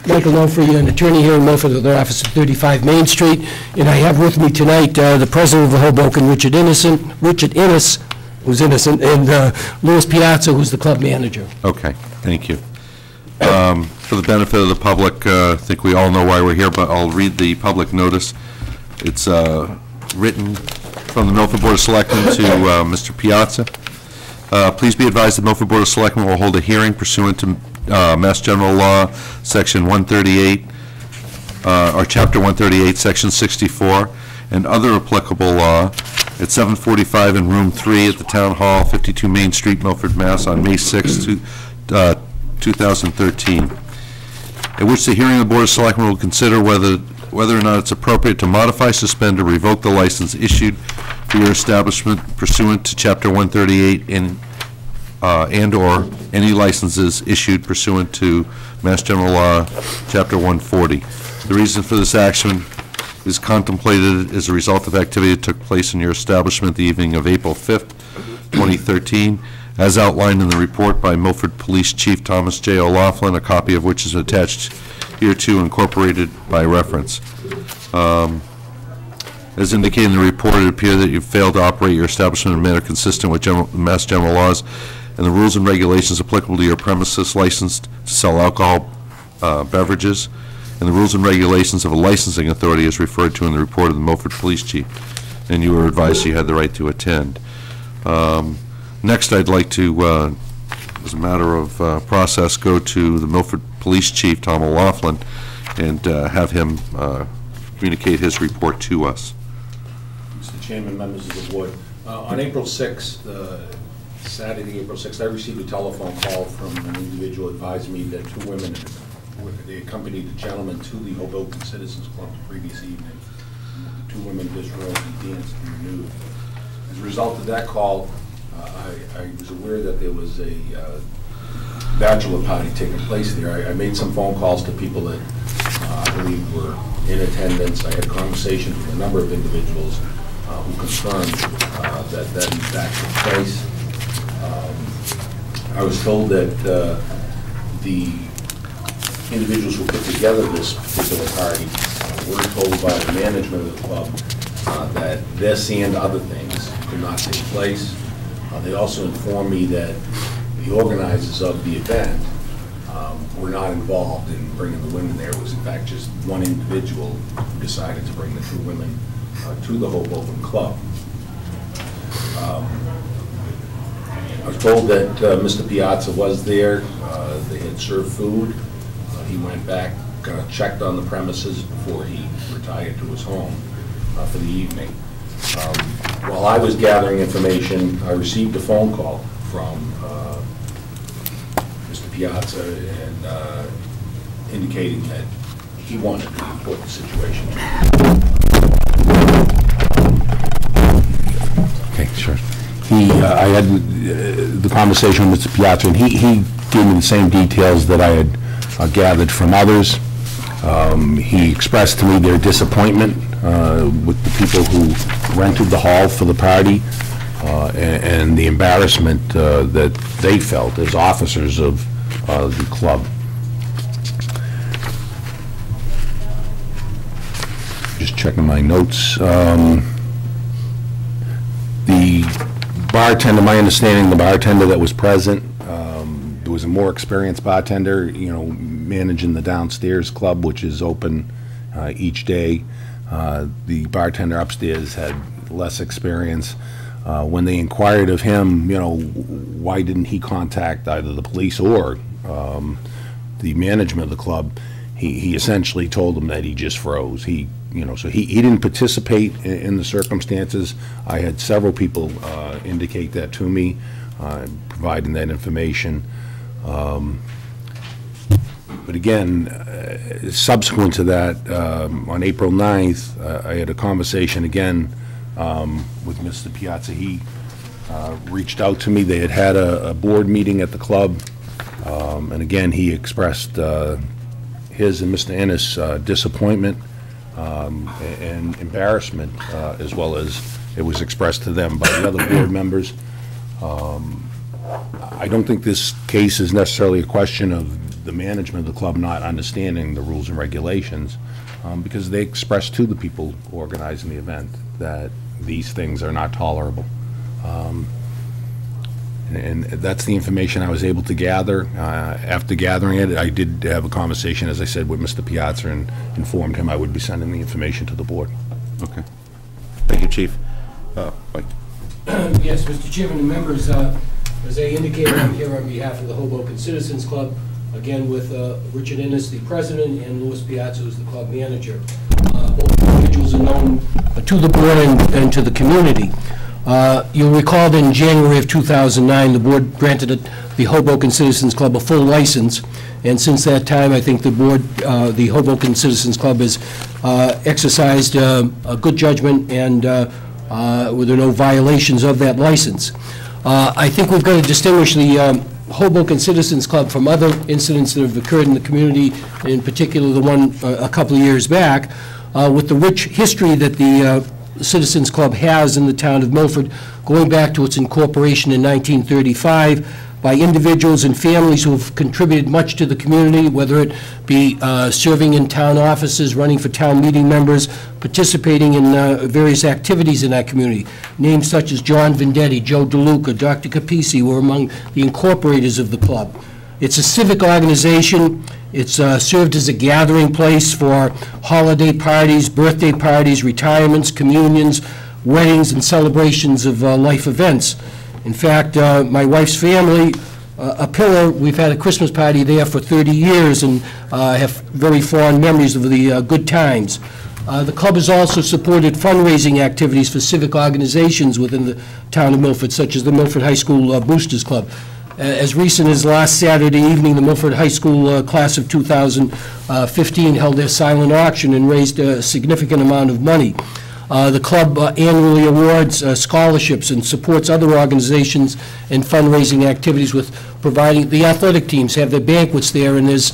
Michael Nofri, an attorney here in Milford with their office at 35 Main Street, and I have with me tonight the president of the Hoboken, Richard Innes, who's innocent, and Louis Piazza, who's the club manager. Okay, thank you. For the benefit of the public, I think we all know why we're here, but I'll read the public notice. It's written from the Milford Board of Selectmen to Mr. Piazza. Please be advised the Milford Board of Selectmen will hold a hearing pursuant to Mass General Law, Section 138, or Chapter 138, Section 64, and other applicable law at 7:45 in Room 3 at the Town Hall, 52 Main Street, Milford, Mass. on May 6, 2013, at which the hearing of the Board of Selectmen will consider whether or not it's appropriate to modify, suspend, or revoke the license issued for your establishment pursuant to Chapter 138 and/or any licenses issued pursuant to Mass General Law, Chapter 140. The reason for this action is contemplated as a result of activity that took place in your establishment the evening of April 5th, 2013, as outlined in the report by Milford Police Chief Thomas J. O'Laughlin, a copy of which is attached hereto, incorporated by reference. As indicated in the report, it appears that you failed to operate your establishment in a manner consistent with Mass General laws and the rules and regulations applicable to your premises licensed to sell alcohol beverages, and the rules and regulations of a licensing authority as referred to in the report of the Milford Police Chief, and you were advised you had the right to attend. Next, I'd like to, as a matter of process, go to the Milford Police Chief, Tom O'Laughlin, and have him communicate his report to us. Mr. Chairman, members of the board, on April 6th, Saturday, April 6th, I received a telephone call from an individual advising me that two women, they accompanied a gentleman to the Hoboken Citizens Club the previous evening. The two women just rose and danced in the nude. As a result of that call, I was aware that there was a bachelor party taking place there. I made some phone calls to people that I believe were in attendance. I had conversations with a number of individuals who confirmed that in fact took place. I was told that the individuals who put together this particular party were told by the management of the club that this and other things could not take place. They also informed me that the organizers of the event were not involved in bringing the women there. It was in fact just one individual who decided to bring the two women to the Hoboken Club. I was told that Mr. Piazza was there. They had served food. He went back, checked on the premises before he retired to his home for the evening. While I was gathering information, I received a phone call from Mr. Piazza and indicating that he wanted to report the situation. Okay, sure. I had the conversation with Mr. Piazza, and he gave me the same details that I had gathered from others. He expressed to me their disappointment with the people who rented the hall for the party and the embarrassment that they felt as officers of the club. Just checking my notes. The bartender, my understanding, the bartender that was present, there was a more experienced bartender, you know, managing the downstairs club, which is open each day. The bartender upstairs had less experience. When they inquired of him, you know, why didn't he contact either the police or the management of the club, he essentially told them that he just froze. He didn't participate in the circumstances. I had several people indicate that to me, providing that information. But again, subsequent to that, on April 9th, I had a conversation again with Mr. Piazza. He reached out to me. They had a board meeting at the club. And again, he expressed his and Mr. Ennis' disappointment and embarrassment, as well as it was expressed to them by the other board members. I don't think this case is necessarily a question of the management of the club not understanding the rules and regulations, because they expressed to the people organizing the event that these things are not tolerable. And that's the information I was able to gather. After gathering it, I did have a conversation, as I said, with Mr. Piazza and informed him I would be sending the information to the board. Okay. Thank you, Chief. Mike. Yes, Mr. Chairman and members, as I indicated, I'm here on behalf of the Hoboken Citizens Club, again with Richard Ennis, the president, and Louis Piazza, who's the club manager. Both individuals are known to the board and to the community. You'll recall that in January of 2009, the board granted the Hoboken Citizens Club a full license, and since that time, I think the board, the Hoboken Citizens Club has exercised a good judgment, and there are no violations of that license. I think we've got to distinguish the Hoboken Citizens Club from other incidents that have occurred in the community, in particular the one a couple of years back, with the rich history that the Citizens Club has in the town of Milford, going back to its incorporation in 1935 by individuals and families who have contributed much to the community, whether it be serving in town offices, running for town meeting members, participating in various activities in that community. Names such as John Vendetti, Joe DeLuca, Dr. Capisi were among the incorporators of the club. It's a civic organization. It's served as a gathering place for holiday parties, birthday parties, retirements, communions, weddings, and celebrations of life events. In fact, my wife's family, a pillar, we've had a Christmas party there for 30 years and have very fond memories of the good times. The club has also supported fundraising activities for civic organizations within the town of Milford, such as the Milford High School Boosters Club. As recent as last Saturday evening, the Milford High School class of 2015 held their silent auction and raised a significant amount of money. The club annually awards scholarships and supports other organizations and fundraising activities with providing, the athletic teams have their banquets there, and there's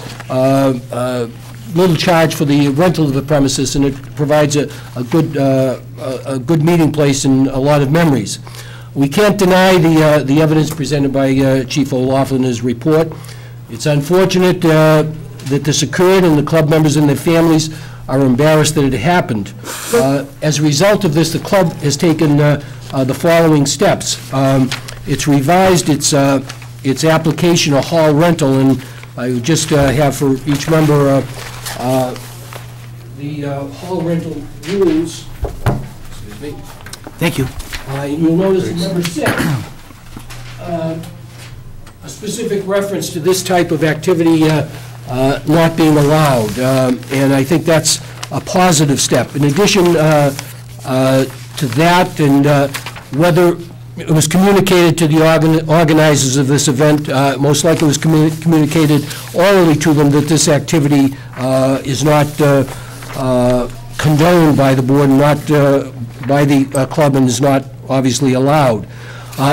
little charge for the rental of the premises, and it provides a good meeting place and a lot of memories. We can't deny the evidence presented by Chief O'Loughlin in his report. It's unfortunate that this occurred, and the club members and their families are embarrassed that it happened. As a result of this, the club has taken the following steps. It's revised its application of hall rental, and I would just have for each member the hall rental rules. Excuse me. Thank you. You'll notice in number 6, a specific reference to this type of activity not being allowed, and I think that's a positive step. In addition to that, and whether it was communicated to the organizers of this event, most likely it was communicated orally to them that this activity is not condoned by the board, not by the club, and is not obviously allowed.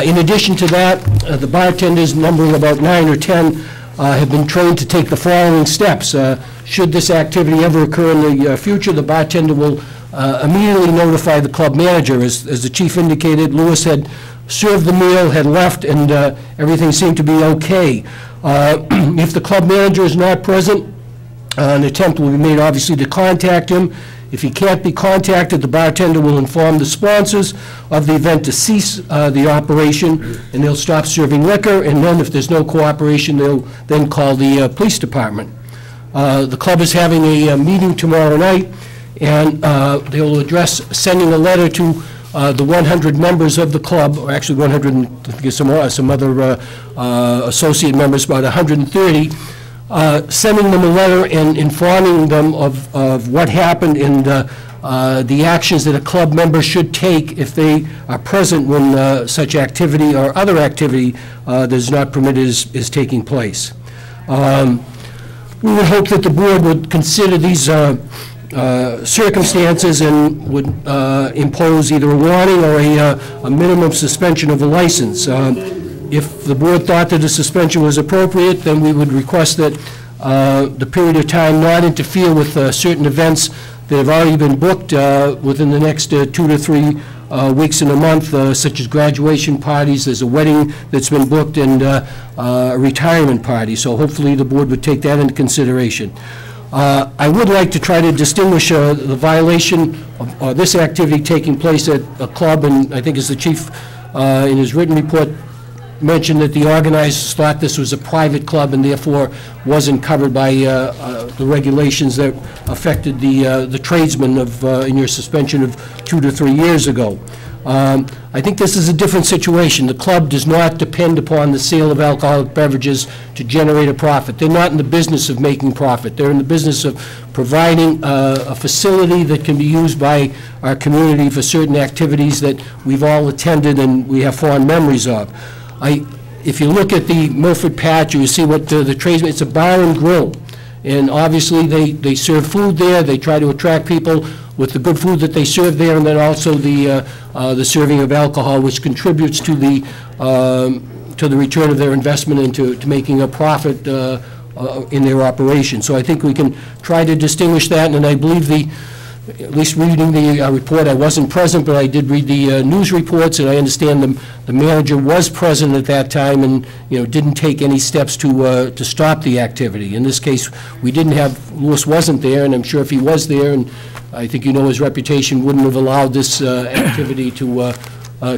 In addition to that, the bartenders, numbering about 9 or 10, have been trained to take the following steps. Should this activity ever occur in the future, the bartender will immediately notify the club manager. As the chief indicated, Lewis had served the meal, had left, and everything seemed to be okay. If the club manager is not present, an attempt will be made, obviously, to contact him. If he can't be contacted, the bartender will inform the sponsors of the event to cease the operation, and they'll stop serving liquor, and then if there's no cooperation, they'll then call the police department. The club is having a meeting tomorrow night, and they'll address sending a letter to the 100 members of the club, or actually 100, I think some other associate members, about 130, sending them a letter and informing them of what happened and the actions that a club member should take if they are present when such activity or other activity that is not permitted is taking place. We would hope that the board would consider these circumstances and would impose either a warning or a minimum suspension of the license. If the board thought that a suspension was appropriate, then we would request that the period of time not interfere with certain events that have already been booked within the next 2 to 3 weeks in a month, such as graduation parties. There's a wedding that's been booked and a retirement party. So hopefully the board would take that into consideration. I would like to try to distinguish the violation of this activity taking place at a club, and I think as the chief in his written report mentioned that the organizers thought this was a private club and therefore wasn't covered by the regulations that affected the tradesmen in your suspension of 2 to 3 years ago. I think this is a different situation. The club does not depend upon the sale of alcoholic beverages to generate a profit. They're not in the business of making profit. They're in the business of providing a facility that can be used by our community for certain activities that we've all attended and we have fond memories of. If you look at the Milford patch, you see what the tradesmen, it's a bar and grill. And obviously, they serve food there. They try to attract people with the good food that they serve there, and then also the serving of alcohol, which contributes to the return of their investment and to making a profit in their operation. So I think we can try to distinguish that, and I believe at least reading the report, I wasn't present, but I did read the news reports, and I understand the manager was present at that time and, didn't take any steps to stop the activity. In this case, we didn't have, Lewis wasn't there, and I'm sure if he was there, and I think his reputation wouldn't have allowed this activity to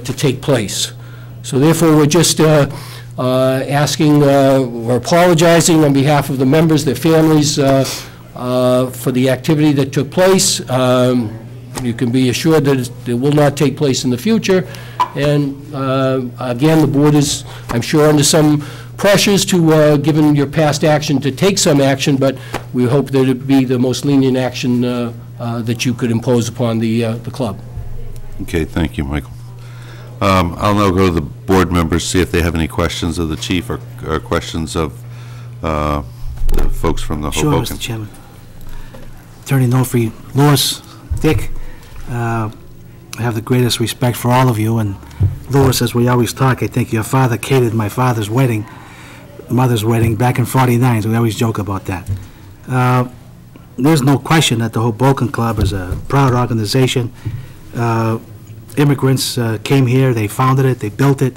take place. So therefore, we're just asking or apologizing on behalf of the members, their families, for the activity that took place. You can be assured that it will not take place in the future. And again, the board is, I'm sure, under some pressures to, given your past action, to take some action, but we hope that it be the most lenient action that you could impose upon the club. Okay, thank you, Michael. I'll now go to the board members, see if they have any questions of the chief or questions of the folks from the Hoboken. Sure, Mr. Chairman. Attorney Nofri, Lewis, Dick, I have the greatest respect for all of you, and Lewis, as we always talk, I think your father catered my father's wedding, mother's wedding, back in '49, so we always joke about that. There's no question that the Hoboken Club is a proud organization. Immigrants came here, they founded it, they built it.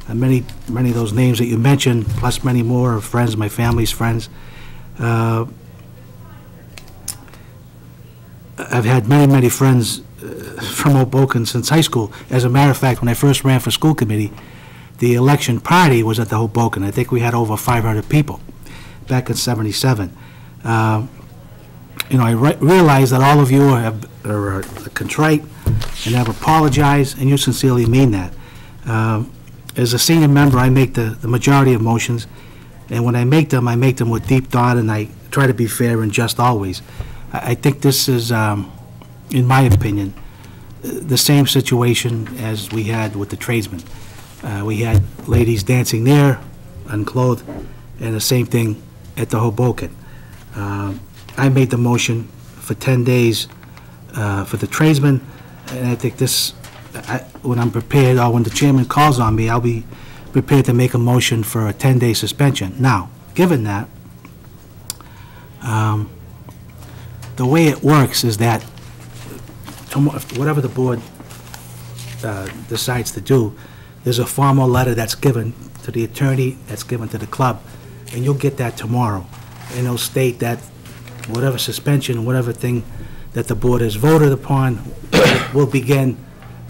Many of those names that you mentioned, plus many more, are friends, my family's friends. I've had many friends from Hoboken since high school. As a matter of fact, when I first ran for school committee, the election party was at the Hoboken. I think we had over 500 people back in '77. I realize that all of you are contrite and have apologized, and you sincerely mean that. As a senior member, I make the majority of motions, and when I make them with deep thought, and I try to be fair and just always. I think this is, in my opinion, the same situation as we had with the tradesmen. We had ladies dancing there, unclothed, and the same thing at the Hoboken. I made the motion for 10 days for the tradesmen, and I think this, when I'm prepared, or when the chairman calls on me, I'll be prepared to make a motion for a 10-day suspension. Now, given that, the way it works is that whatever the board decides to do, there's a formal letter that's given to the attorney, that's given to the club, and you'll get that tomorrow. And it'll state that whatever suspension, whatever thing that the board has voted upon will begin.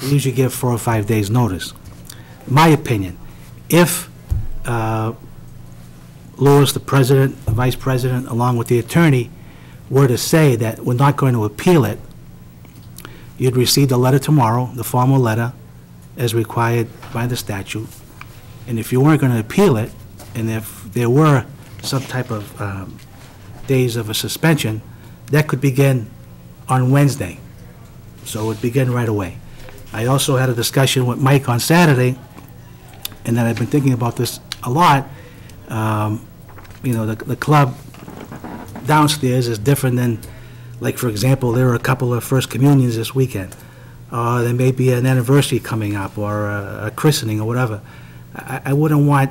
We usually give 4 or 5 days' notice. My opinion, if Lewis, the president, the vice president, along with the attorney, were to say that we're not going to appeal it, you'd receive the letter tomorrow, the formal letter, as required by the statute. And if you weren't going to appeal it, and if there were some type of days of a suspension, that could begin on Wednesday. So it would begin right away. I also had a discussion with Mike on Saturday, and then I've been thinking about this a lot. The club downstairs is different than, like, for example, there are a couple of First Communions this weekend. There may be an anniversary coming up, or a christening, or whatever. I wouldn't want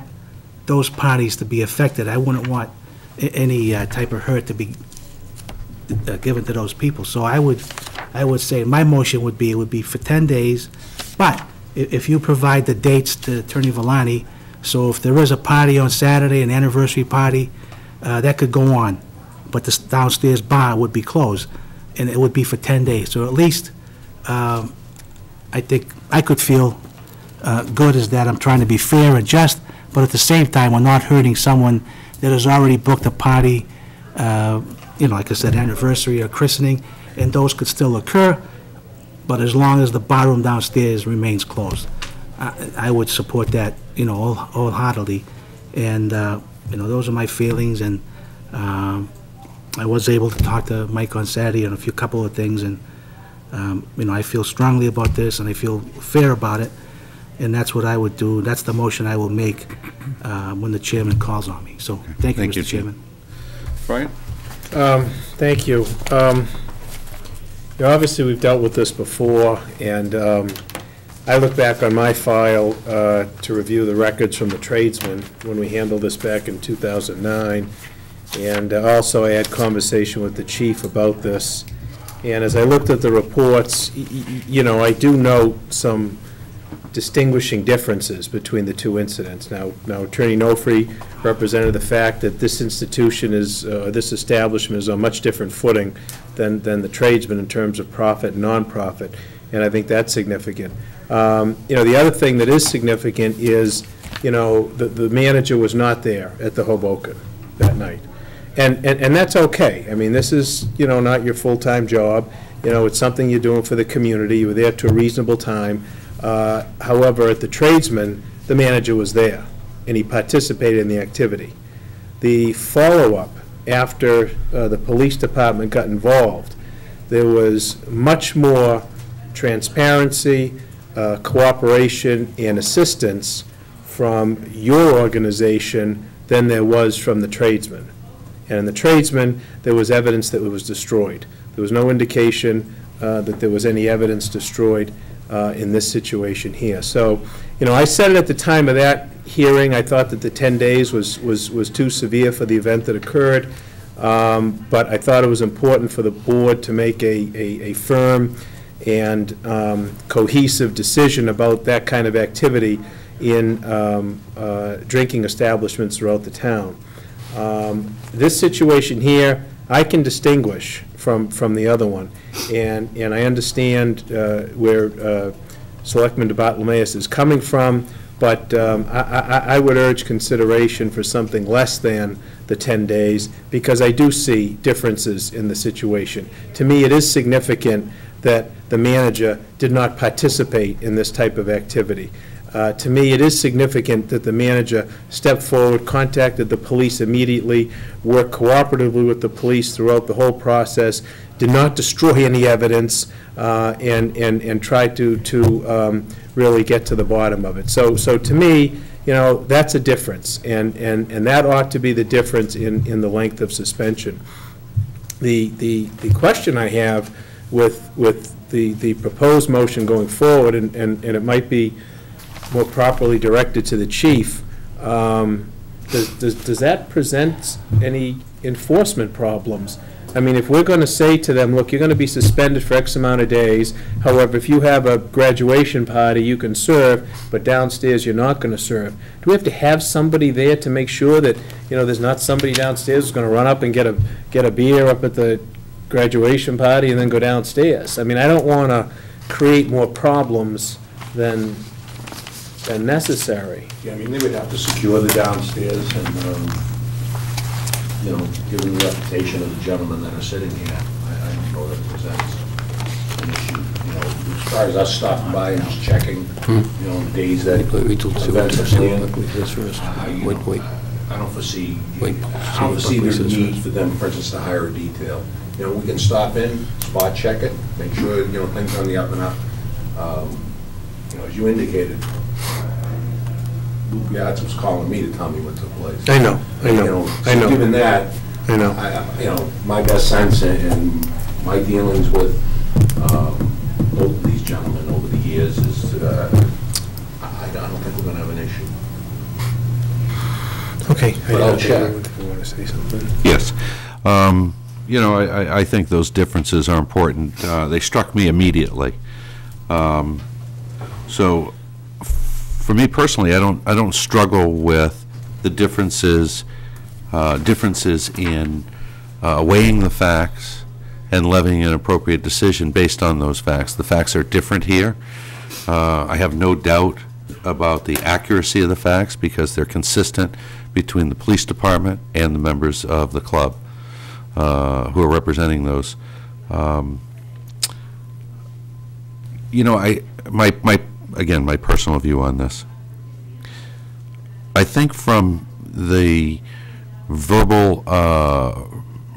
those parties to be affected. I wouldn't want any type of hurt to be given to those people. So I would say, my motion would be, it would be for 10 days, but if you provide the dates to Attorney Villani, so if there is a party on Saturday, an anniversary party, that could go on, but the downstairs bar would be closed, and it would be for 10 days. So at least, I think I could feel good as that I'm trying to be fair and just, but at the same time, we're not hurting someone that has already booked a party, like I said, anniversary or christening, and those could still occur, but as long as the barroom downstairs remains closed. I would support that, wholeheartedly. And, those are my feelings, and I was able to talk to Mike on Saturday on a couple of things, and, I feel strongly about this, and I feel fair about it, and that's what I would do. That's the motion I will make when the chairman calls on me. So, thank you, Mr. Chairman. Brian? Thank you. Obviously, we've dealt with this before, and I look back on my file to review the records from the tradesmen when we handled this back in 2009, and also I had conversation with the chief about this. And as I looked at the reports, I do note some distinguishing differences between the two incidents. Now Attorney Nofri represented the fact that this institution is, this establishment is on much different footing than the tradesmen in terms of profit and non-profit, and I think that's significant. The other thing that is significant is, the manager was not there at the Hoboken that night. And that's okay. I mean, this is, not your full-time job. It's something you're doing for the community. You were there to a reasonable time. However, at the tradesman, the manager was there, and he participated in the activity. The follow-up after the police department got involved, there was much more transparency, cooperation, and assistance from your organization than there was from the tradesman. And in the tradesman, there was evidence that it was destroyed. There was no indication that there was any evidence destroyed in this situation here. So, I said it at the time of that hearing. I thought that the 10 days was too severe for the event that occurred, but I thought it was important for the board to make a firm and cohesive decision about that kind of activity in drinking establishments throughout the town. This situation here, I can distinguish from the other one, and I understand where Selectman Bartolomeus is coming from, but I would urge consideration for something less than the 10 days, because I do see differences in the situation. To me, it is significant that the manager did not participate in this type of activity. To me, it is significant that the manager stepped forward, contacted the police immediately, worked cooperatively with the police throughout the whole process, did not destroy any evidence, and tried to really get to the bottom of it. So to me, that's a difference, and that ought to be the difference in the length of suspension. The question I have with the proposed motion going forward, and it might be more properly directed to the chief, does that present any enforcement problems? I mean, if we're going to say to them, look, you're going to be suspended for X amount of days, however, if you have a graduation party, you can serve, but downstairs you're not going to serve. Do we have to have somebody there to make sure that, there's not somebody downstairs who's going to run up and get a beer up at the graduation party and then go downstairs? I mean, I don't want to create more problems than necessary. Yeah, I mean, they would have to secure the downstairs and, given the reputation of the gentlemen that are sitting here, I don't know that it presents an issue. As far as us stopping by and just checking, the days that events are planned, I don't foresee the need for them, for instance, to hire a detail. We can stop in, spot check it, make sure, things are on the up and up. As you indicated, Luke Yats was calling me to tell me what took place. I know. So given that, my best sense and my dealings with both of these gentlemen over the years is, I don't think we're going to have an issue. Okay. But I'll check. If you want to say something. Yes. You know, I think those differences are important. They struck me immediately. So, for me personally, I don't struggle with the differences in weighing the facts and levying an appropriate decision based on those facts. The facts are different here. I have no doubt about the accuracy of the facts because they're consistent between the police department and the members of the club who are representing those. You know, again, my personal view on this. I think from the verbal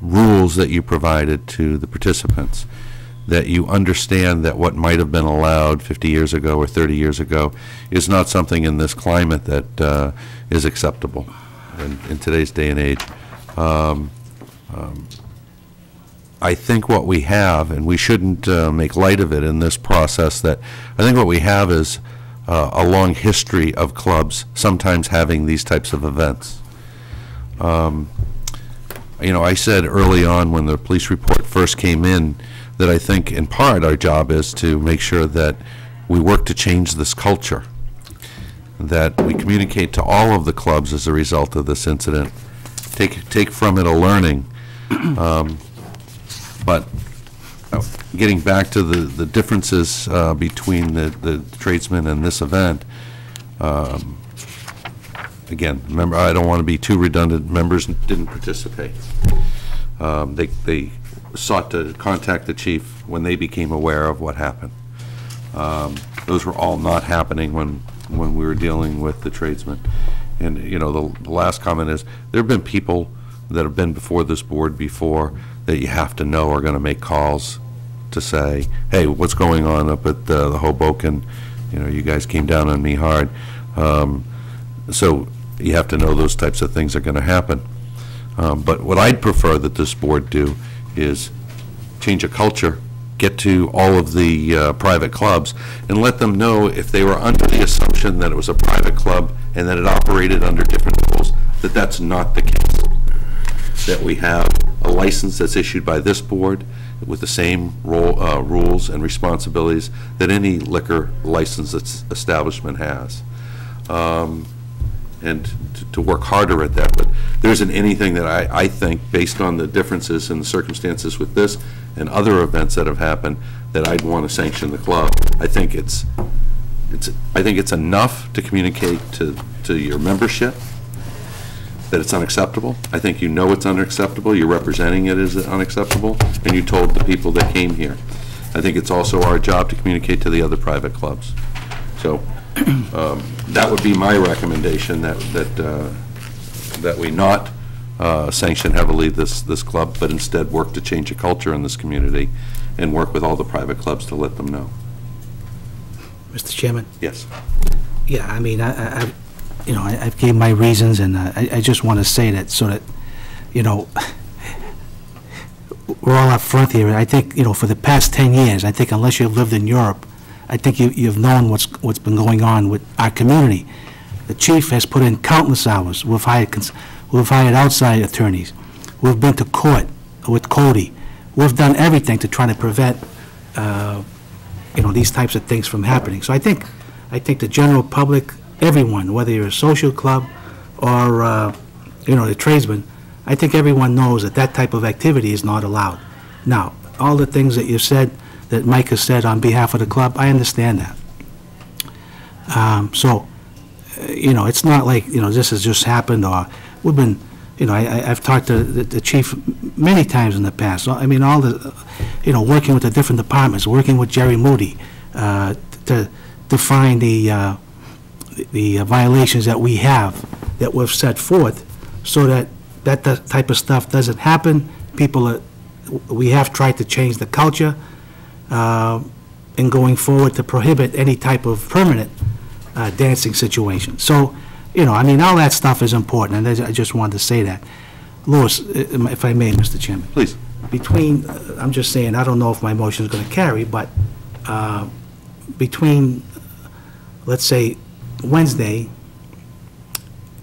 rules that you provided to the participants, that you understand that what might have been allowed 50 years ago or 30 years ago is not something in this climate that is acceptable in today's day and age. I think what we have, and we shouldn't make light of it in this process, that I think what we have is a long history of clubs sometimes having these types of events. You know, I said early on when the police report first came in that I think in part our job is to make sure that we work to change this culture, that we communicate to all of the clubs as a result of this incident, take from it a learning. But getting back to the differences between the tradesmen and this event, again, remember, I don't want to be too redundant. Members didn't participate. They sought to contact the chief when they became aware of what happened. Those were all not happening when we were dealing with the tradesmen. And, you know, the last comment is, there have been people that have been before this board before that you have to know are going to make calls to say, hey, what's going on up at the Hoboken? You know, you guys came down on me hard. So you have to know those types of things are going to happen. But what I'd prefer that this board do is change a culture, get to all of the private clubs, and let them know if they were under the assumption that it was a private club and that it operated under different rules, that that's not the case. That we have a license that's issued by this board with the same rules and responsibilities that any liquor license establishment has. And to work harder at that. But there isn't anything that I think, based on the differences in the circumstances with this and other events that have happened, that I'd want to sanction the club. I think it's enough to communicate to your membership that it's unacceptable. I think you know it's unacceptable. You're representing it as unacceptable, and you told the people that came here. I think it's also our job to communicate to the other private clubs. So that would be my recommendation, that we not sanction heavily this club, but instead work to change a culture in this community and work with all the private clubs to let them know. Mr. Chairman? Yes. Yeah, I mean, I've gave my reasons, and I just want to say that so that, you know, we're all up front here. I think, you know, for the past 10 years, I think unless you've lived in Europe, I think you've known what's been going on with our community. The chief has put in countless hours. We've hired outside attorneys. We've been to court with Cody. We've done everything to try to prevent, you know, these types of things from happening. So I think the general public, everyone, whether you're a social club or, you know, the tradesman, I think everyone knows that that type of activity is not allowed. Now, all the things that you said, that Mike has said on behalf of the club, I understand that. So, you know, it's not like, you know, this has just happened, or we've been, you know, I've talked to the chief many times in the past. So, I mean, all the, you know, working with the different departments, working with Jerry Moody to find the violations that we have, that we've set forth, so that that type of stuff doesn't happen. We have tried to change the culture in going forward to prohibit any type of permanent dancing situation. So, you know, I mean, all that stuff is important, and I just wanted to say that. Louis, if I may, Mr. Chairman. Please. Between, I'm just saying, I don't know if my motion is going to carry, but between, let's say, Wednesday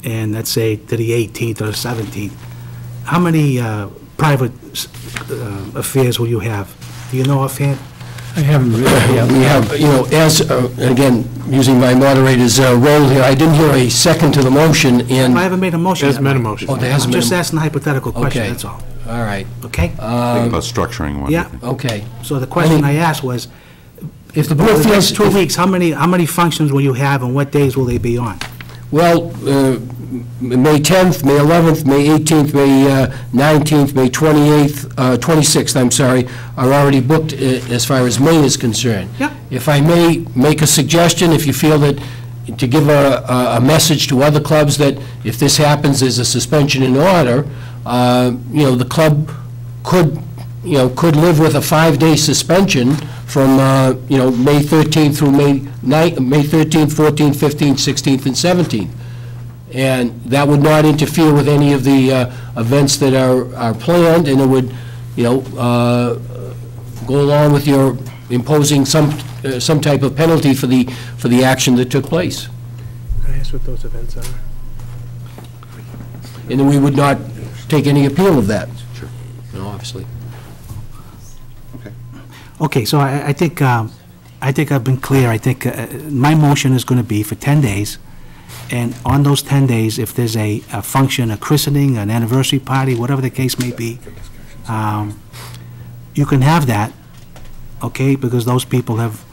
and let's say to the 18th or the 17th, how many private affairs will you have? Do you know offhand? I haven't really, yeah, we have, you know, as, again, using my moderator's role here, I didn't hear a second to the motion, and... I haven't made a motion There's yet. been a motion. Oh, there hasn't I'm been... just asking a hypothetical question, Okay. that's all. All right. Okay? Think about structuring one. Yeah. Okay. So the question I asked was, If the over board the feels... next 2 weeks, how many functions will you have, and what days will they be on? Well, May 10th, May 11th, May 18th, May 19th, May 28th, 26th, I'm sorry, are already booked as far as May is concerned. Yep. If I may make a suggestion, if you feel that, to give a message to other clubs that if this happens, there's a suspension in order, you know, the club could live with a 5-day suspension from, you know, May 13th through May 13th, 14th, 15th, 16th, and 17th. And that would not interfere with any of the events that are planned, and it would, you know, go along with your imposing some type of penalty for the action that took place. Can I ask what those events are? And then we would not take any appeal of that. Sure. No, obviously. Okay, so I think I've been clear. I think my motion is going to be for 10 days, and on those 10 days, if there's a function, a christening, an anniversary party, whatever the case may be, you can have that, okay, because those people have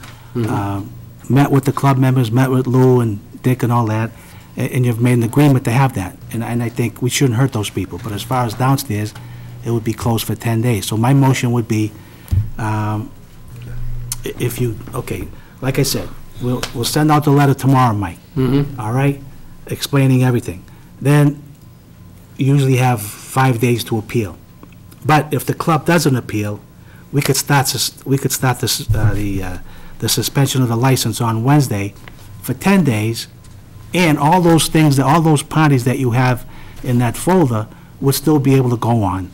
met with the club members, met with Lou and Dick and all that, and you've made an agreement to have that. And I think we shouldn't hurt those people. But as far as downstairs, it would be closed for 10 days. So my motion would be, if you, okay, like I said, we'll send out the letter tomorrow, Mike. All right? Explaining everything. Then you usually have 5 days to appeal. But if the club doesn't appeal, we could start the suspension of the license on Wednesday for 10 days, and all those things, all those parties that you have in that folder would still be able to go on,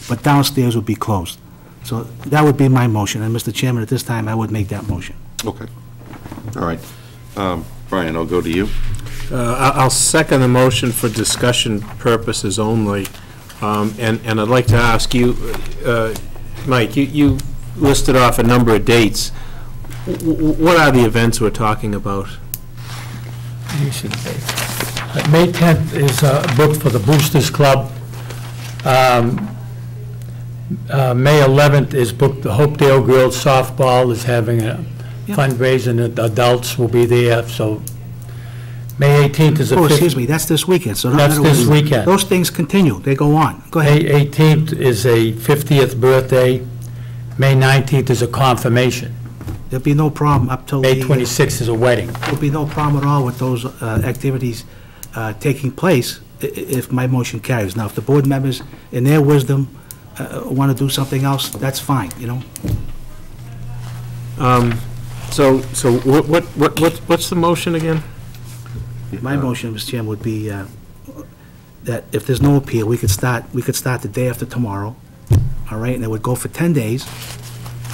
but downstairs would be closed. So that would be my motion, and Mr. Chairman, at this time, I would make that motion. Okay. All right. Brian, I'll go to you. I'll second the motion for discussion purposes only. And I'd like to ask you, Mike, you listed off a number of dates. What are the events we're talking about? May 10th is booked for the Boosters Club. May 11th is booked, the Hopedale Girls Softball is having a fundraiser, and adults will be there, so May 18th is a... Oh, excuse me, that's this weekend, so... That's this weekend. Those things continue, they go on. Go ahead. May 18th is a 50th birthday. May 19th is a confirmation. There'll be no problem up till... May 26th is a wedding. There'll be no problem at all with those activities taking place if my motion carries. Now, if the board members, in their wisdom, want to do something else, that's fine, you know? So what's the motion again? My motion, Mr. Chairman, would be that if there's no appeal, we could start the day after tomorrow, all right, and it would go for 10 days,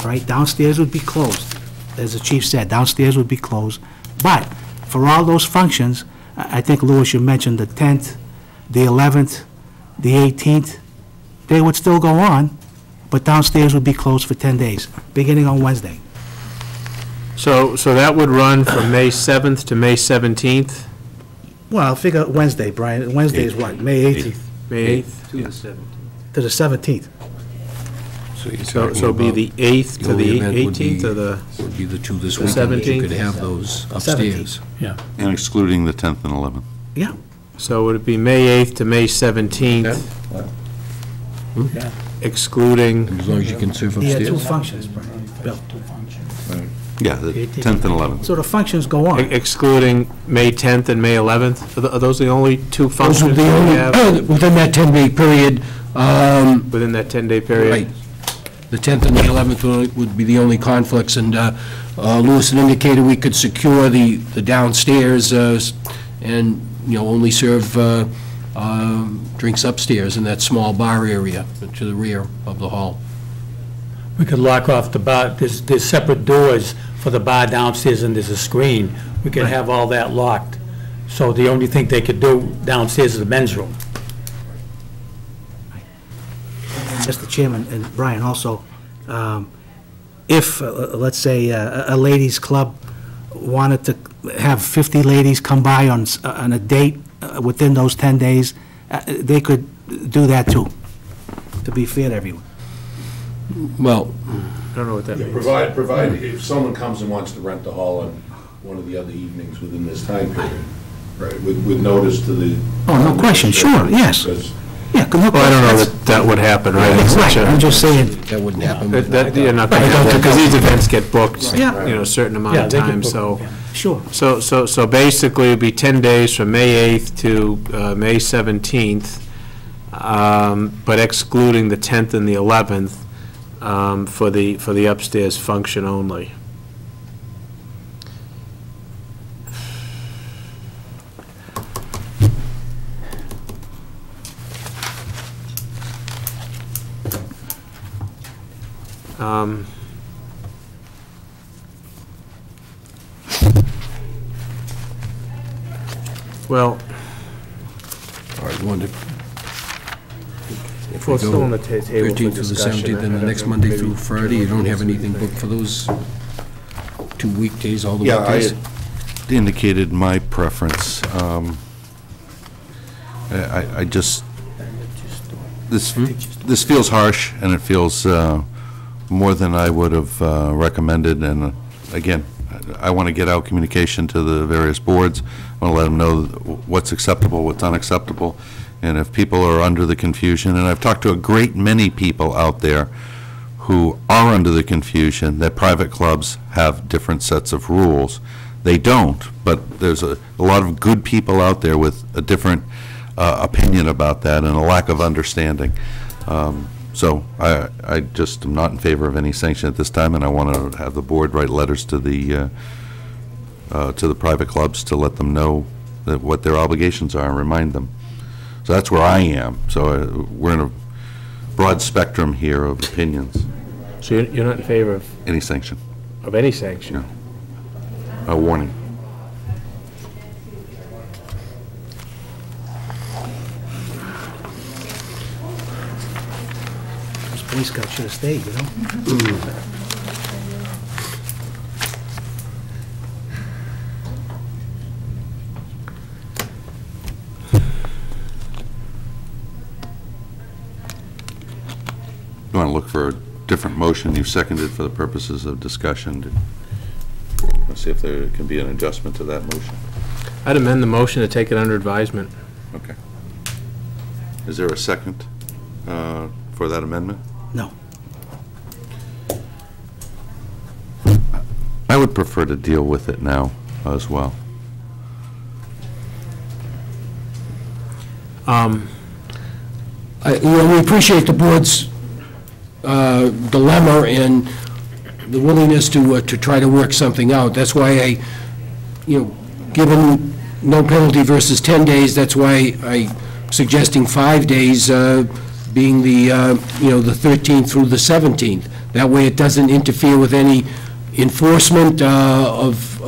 all right? Downstairs would be closed. As the chief said, downstairs would be closed. But for all those functions, I think, Louis, you mentioned the 10th, the 11th, the 18th, they would still go on, but downstairs would be closed for 10 days, beginning on Wednesday. So that would run from May 7th to May 17th? Well, figure Wednesday, Brian. Wednesday is what, May 18th? May 8th? To the 17th. So it'd be the 8th to the 18th, or the... Would be the two this the weekend, that you 17th? could have those upstairs. Yeah. And excluding the 10th and 11th. Yeah. So would it be May 8th to May 17th? Yeah. Excluding... As long as you can serve Yeah, upstairs. 2 functions, Brian. Bill. Yeah, the 10th and 11th. So the functions go on. Excluding May 10th and May 11th? Are those the only 2 Those functions would be that we have only, within that 10-day period, within that 10-day period? right. The 10th and the 11th would be the only conflicts, and Lewis had indicated we could secure the downstairs and, you know, only serve drinks upstairs in that small bar area to the rear of the hall. We could lock off the bar, there's separate doors for the bar downstairs, and there's a screen. We could have all that locked, So the only thing they could do downstairs is the men's room. Mr. Chairman, and Brian also, if, let's say, a ladies' club wanted to have 50 ladies come by on a date within those 10 days, they could do that too, to be fair to everyone. Well, I don't know what that means. Provide, if someone comes and wants to rent the hall on one of the other evenings within this time period, right, with notice to the... Oh, no question, sure, yes. Because Yeah, Well, I don't know that would happen, right? It's such a- I'm just saying, that wouldn't happen. You're not gonna have that, because these events get booked, Yeah. you know, a certain amount Yeah, of they get time, booked, so. yeah. sure. So basically, it'd be 10 days from May 8th to May 17th, but excluding the 10th and the 11th for the upstairs function only. Well, All right, you want to, if well, we it's still on go the table for 13th through the discussion. 17th, and the next Monday through Friday, you don't have anything booked for those 2 weekdays, all the Yeah, I weekdays? had indicated my preference. I just, this feels harsh, and it feels more than I would have recommended, and again, I want to get out communication to the various boards. I want to let them know what's acceptable, what's unacceptable, and if people are under the confusion, and I've talked to a great many people out there who are under the confusion that private clubs have different sets of rules. They don't, but there's a lot of good people out there with a different opinion about that and a lack of understanding. So I just am not in favor of any sanction at this time, and I want to have the board write letters to the private clubs to let them know that what their obligations are and remind them. So that's where I am. So we're in a broad spectrum here of opinions. So you're not in favor of Any sanction, any sanction? a warning. This Boy Scout should have stayed, you know? You want to look for a different motion? You've seconded for the purposes of discussion. Let's see if there can be an adjustment to that motion. I'd amend the motion to take it under advisement. Okay. Is there a second for that amendment? No. I would prefer to deal with it now as well. We appreciate the board's dilemma and the willingness to try to work something out. That's why given no penalty versus 10 days, that's why I'm suggesting 5 days being the 13th through the 17th. That way it doesn't interfere with any enforcement of,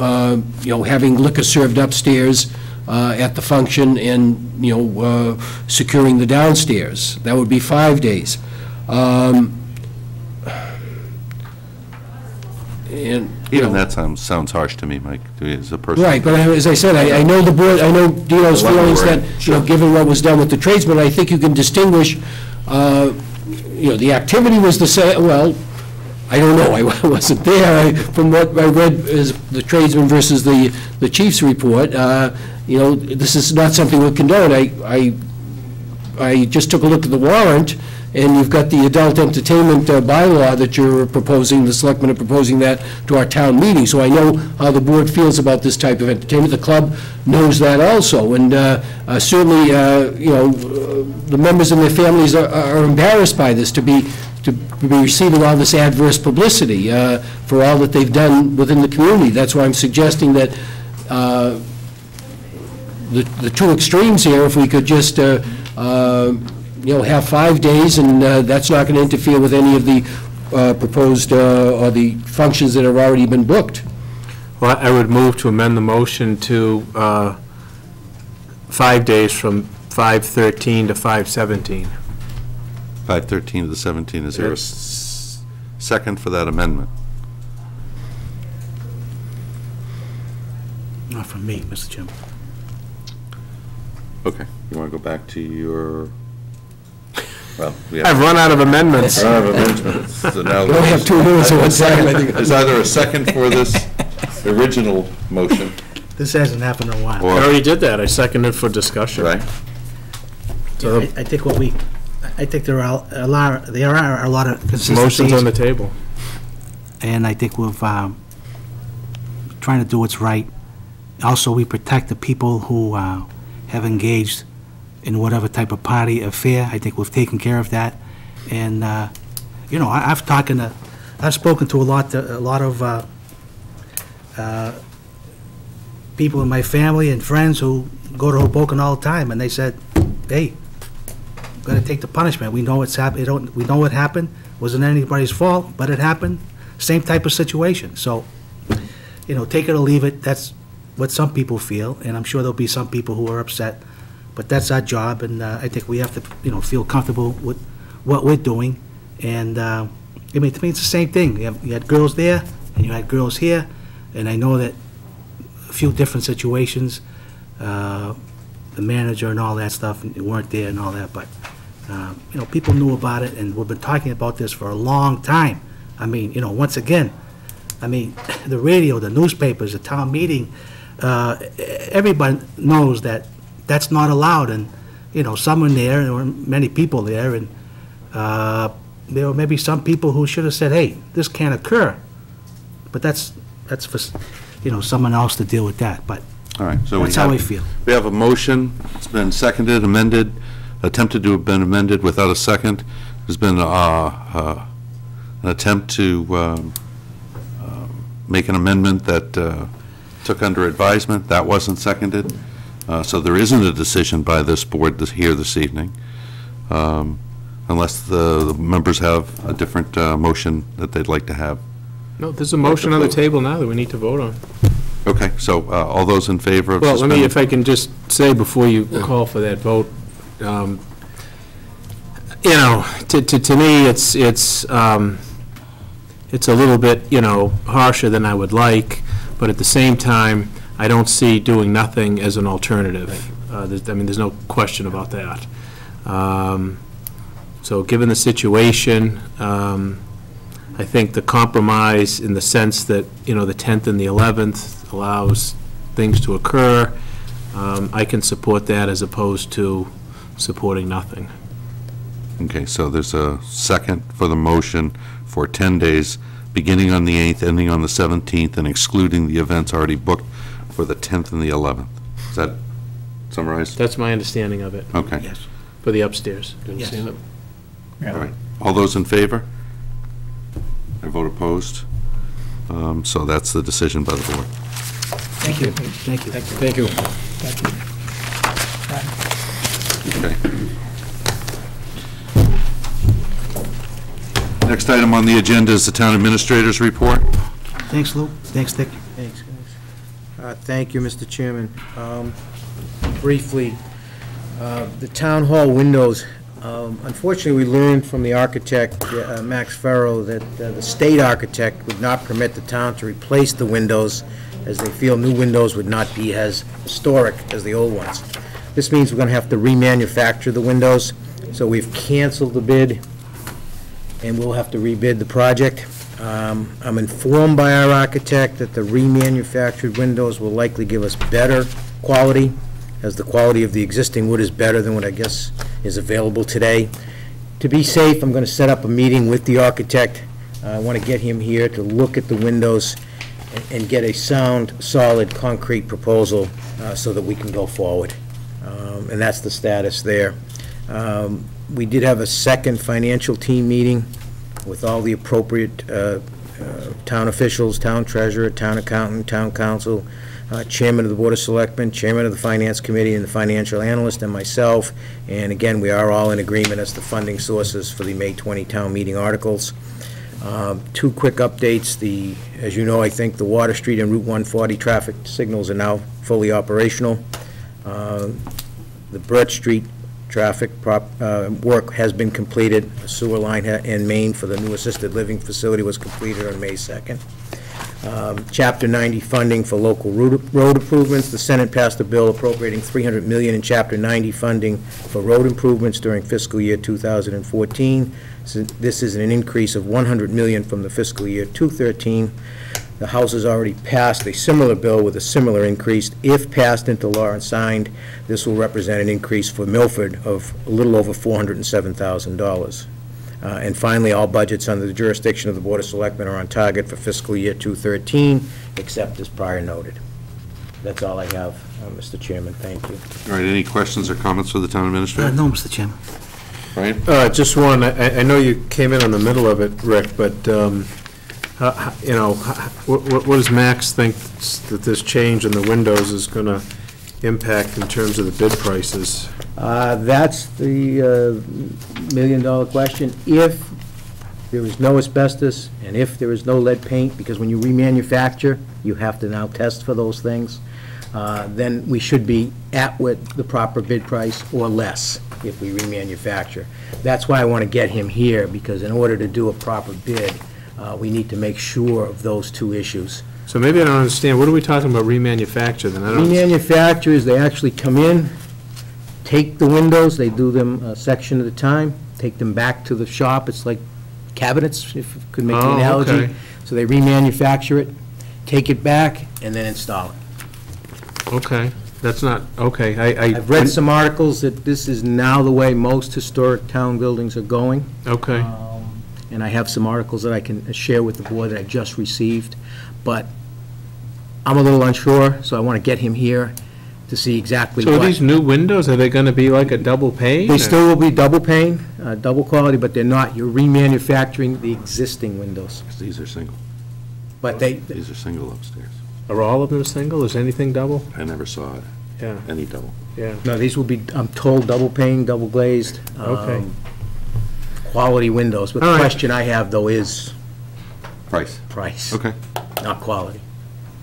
having liquor served upstairs at the function and, securing the downstairs. That would be 5 days. And, Even that sounds harsh to me, Mike, as a person. Right, but as I said, I know the board, I know Dino's feelings that, given what was done with the tradesmen, I think you can distinguish, the activity was the same, well, I don't know, I wasn't there. From what I read is the tradesman versus the chief's report, this is not something we condone. I just took a look at the warrant, and you've got the adult entertainment bylaw that you're proposing, the selectmen are proposing that to our town meeting. So I know how the board feels about this type of entertainment. The club knows that also. And certainly, the members and their families are embarrassed by this, to be receiving all this adverse publicity for all that they've done within the community. That's why I'm suggesting that the two extremes here, if we could just have 5 days, and that's not going to interfere with any of the proposed or the functions that have already been booked. Well, I would move to amend the motion to 5 days from 5/13 to 5/17. 5/13 to the 17th. Is there a second for that amendment? Not from me, Mr. Chairman. Okay, you want to go back to your, well, we I've run out of amendments. Run out of amendments. So now We only have 2 minutes at one time, I think. There's either a second for this original motion, This hasn't happened in a while. or, I already did that. I seconded for discussion. right? So I think I think there are a lot of motions consistencies, on the table. and I think we've, trying to do what's right. Also, we protect the people who have engaged in whatever type of party affair. I think we've taken care of that. And, you know, I've spoken to a lot of people in my family and friends who go to Hoboken all the time, and they said, hey, we've got to take the punishment. We know it's happened. We know what happened. Wasn't anybody's fault, but it happened. Same type of situation. So, you know, take it or leave it. That's what some people feel, and I'm sure there'll be some people who are upset. But that's our job, and I think we have to, you know, feel comfortable with what we're doing. And, I mean, to me, it's the same thing. You had girls there, and you had girls here, and I know that a few different situations, the manager and all that stuff, weren't there and all that, but, you know, people knew about it, and we've been talking about this for a long time. I mean, you know, once again, I mean, the radio, the newspapers, the town meeting, everybody knows that that's not allowed, and, you know, someone there were many people there, and there were maybe some people who should have said, hey, this can't occur, but that's for, you know, someone else to deal with that, but All right, so that's how I feel. We have a motion, it's been seconded, amended, attempted to have been amended without a second. There's been an attempt to make an amendment that took under advisement. That wasn't seconded. So there isn't a decision by this board here this evening, unless the members have a different motion that they'd like to have. No, there's a motion on the table now that we need to vote on. Okay, so all those in favor of Well, let me, suspending? if I can just say before you call for that vote, you know, to me, it's a little bit, you know, harsher than I would like, but at the same time, I don't see doing nothing as an alternative. I mean, there's no question about that. So given the situation, I think the compromise in the sense that, you know, the 10th and the 11th allows things to occur, I can support that as opposed to supporting nothing. Okay, so there's a second for the motion for 10 days, beginning on the 8th, ending on the 17th, and excluding the events already booked for the 10th and the 11th. Is that summarized? That's my understanding of it. Okay. Yes. For the upstairs. Yes. All right. All those in favor? I vote opposed. So that's the decision by the board. Thank you. Thank you. Thank you. Okay. Next item on the agenda is the town administrator's report. Thanks, Lou. Thanks, Dick. Thanks, guys. Thank you, Mr. Chairman. Briefly, the town hall windows, unfortunately, we learned from the architect, Max Farrow, that the state architect would not permit the town to replace the windows, as they feel new windows would not be as historic as the old ones. This means we're going to have to remanufacture the windows, so we've canceled the bid, and we'll have to rebid the project. I'm informed by our architect that the remanufactured windows will likely give us better quality, as the quality of the existing wood is better than what I guess is available today. To be safe, I'm going to set up a meeting with the architect. I want to get him here to look at the windows and get a sound, solid, concrete proposal so that we can go forward. And that's the status there. We did have a second financial team meeting with all the appropriate town officials, town treasurer, town accountant, town council, chairman of the Board of Selectmen, chairman of the Finance Committee, and the financial analyst, and myself. And again, we are all in agreement as to funding sources for the May 20 town meeting articles. Two quick updates. As you know, I think the Water Street and Route 140 traffic signals are now fully operational. The Birch Street traffic work has been completed. A sewer line in Maine for the new assisted living facility was completed on May 2nd. Chapter 90 funding for local road improvements. The Senate passed a bill appropriating $300 million in Chapter 90 funding for road improvements during fiscal year 2014. So this is an increase of $100 million from the fiscal year 2013. The House has already passed a similar bill with a similar increase. If passed into law and signed, this will represent an increase for Milford of a little over $407,000. And finally, all budgets under the jurisdiction of the Board of Selectmen are on target for fiscal year 2013, except as prior noted. That's all I have, Mr. Chairman. Thank you. All right, any questions or comments for the town administrator? No, Mr. Chairman. Brian? Just one, I know you came in on the middle of it, Rick, but, you know, what does Max think that this change in the windows is going to impact in terms of the bid prices? That's the million-dollar question. If there is no asbestos and if there is no lead paint, because when you remanufacture, you have to now test for those things, then we should be at with the proper bid price or less if we remanufacture. That's why I want to get him here, because in order to do a proper bid, we need to make sure of those two issues. So maybe I don't understand, what are we talking about remanufacture then? Remanufacturers, they actually come in, take the windows, they do them a section at a time, take them back to the shop. It's like cabinets, if you could make the analogy. Okay. So they remanufacture it, take it back, and then install it. Okay, that's not, okay. I've read some articles that this is now the way most historic town buildings are going. Okay. And I have some articles that I can share with the board that I just received. But I'm a little unsure, so I want to get him here to see exactly what. So these new windows, are they going to be like a double pane? They still will be double pane, double quality, but they're not. You're remanufacturing the existing windows. These are single. But These are single upstairs. Are all of them single? Is anything double? I never saw it. Yeah. Any double. Yeah. No, these will be, I'm told, double pane, double glazed. Okay. Quality windows. But the question I have, though, is price. Price. Okay. Not quality.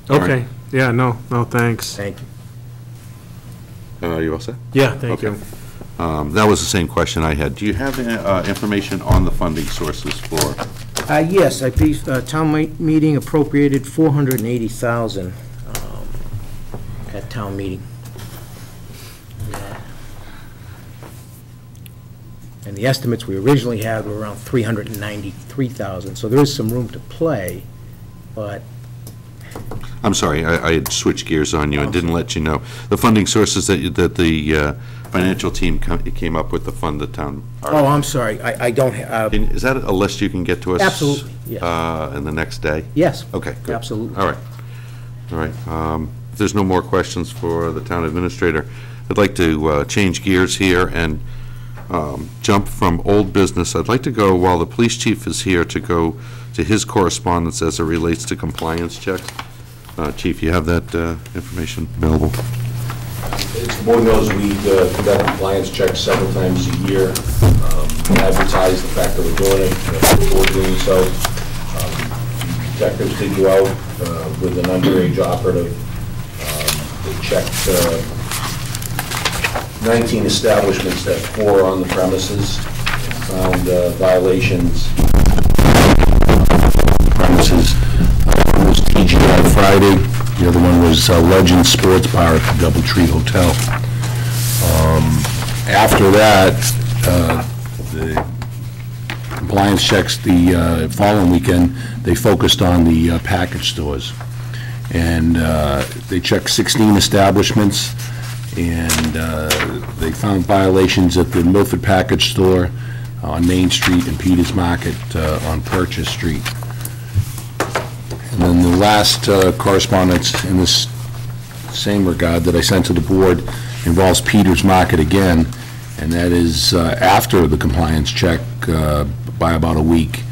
Okay. Yeah, no, thanks. Thank you. You all set? Yeah, thank you. That was the same question I had. Do you have information on the funding sources for? Yes, I believe town meeting appropriated $480,000 at town meeting. And the estimates we originally had were around $393,000. So there is some room to play, but. I'm sorry, I had switched gears on you and didn't let you know. The funding sources that the financial team came up with to fund the town. Oh, I'm sorry, I don't have. Is that a list you can get to us? Absolutely, yeah. In the next day? Yes. Okay, good. Absolutely. All right. All right. If there's no more questions for the town administrator, I'd like to change gears here and jump from old business. I'd like to go, while the police chief is here, to go to his correspondence as it relates to compliance checks. Chief, you have that information available? As the board knows, we conduct compliance checks several times a year. We advertise the fact that we're doing it, before doing so. Detectives did go out with an underage operative. They checked 19 establishments that 4 on the premises, found violations premises. One was TGI Friday, the other one was Legend Sports Bar at the Doubletree Hotel. After that, the compliance checks the following weekend, they focused on the package stores. And they checked 16 establishments, and they found violations at the Milford Package Store on Main Street and Peters Market on Purchase Street. And then the last correspondence in this same regard that I sent to the board involves Peters Market again, and that is after the compliance check by about a week.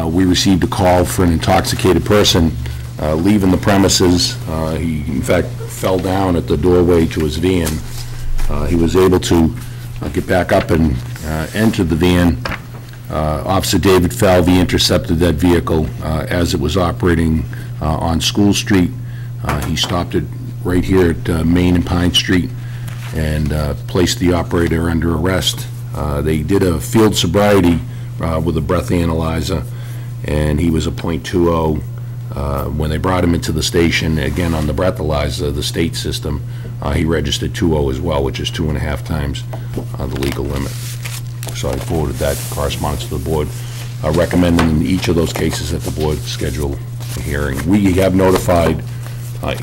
We received a call for an intoxicated person leaving the premises. He, in fact, fell down at the doorway to his van. He was able to get back up and enter the van. Officer David Falvey intercepted that vehicle as it was operating on School Street. He stopped it right here at Main and Pine Street, and placed the operator under arrest. They did a field sobriety with a breath analyzer, and he was a .20. When they brought him into the station, again on the breathalyzer, the state system, he registered 2.0 as well, which is 2.5 times the legal limit. So I forwarded that correspondence to the board, recommending in each of those cases that the board schedule a hearing. We have notified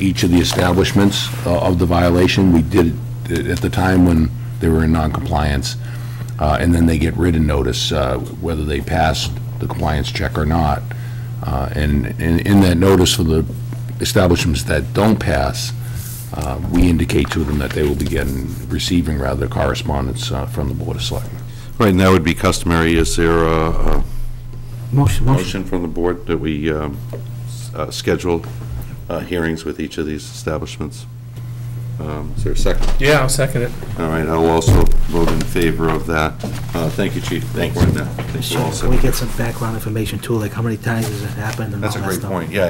each of the establishments of the violation. We did it at the time when they were in non-compliance, and then they get written notice whether they pass the compliance check or not. And in that notice for the establishments that don't pass, we indicate to them that they will be receiving correspondence from the Board of Selectmen. Right, and that would be customary. Is there a Motion. from the board that we schedule hearings with each of these establishments? Is there a second? Yeah, I'll second it. All right, I'll also vote in favor of that. Thank you, Chief. Thanks. Can we get some background information too, like how many times has it happened and That's a all that great stuff? point. Yeah,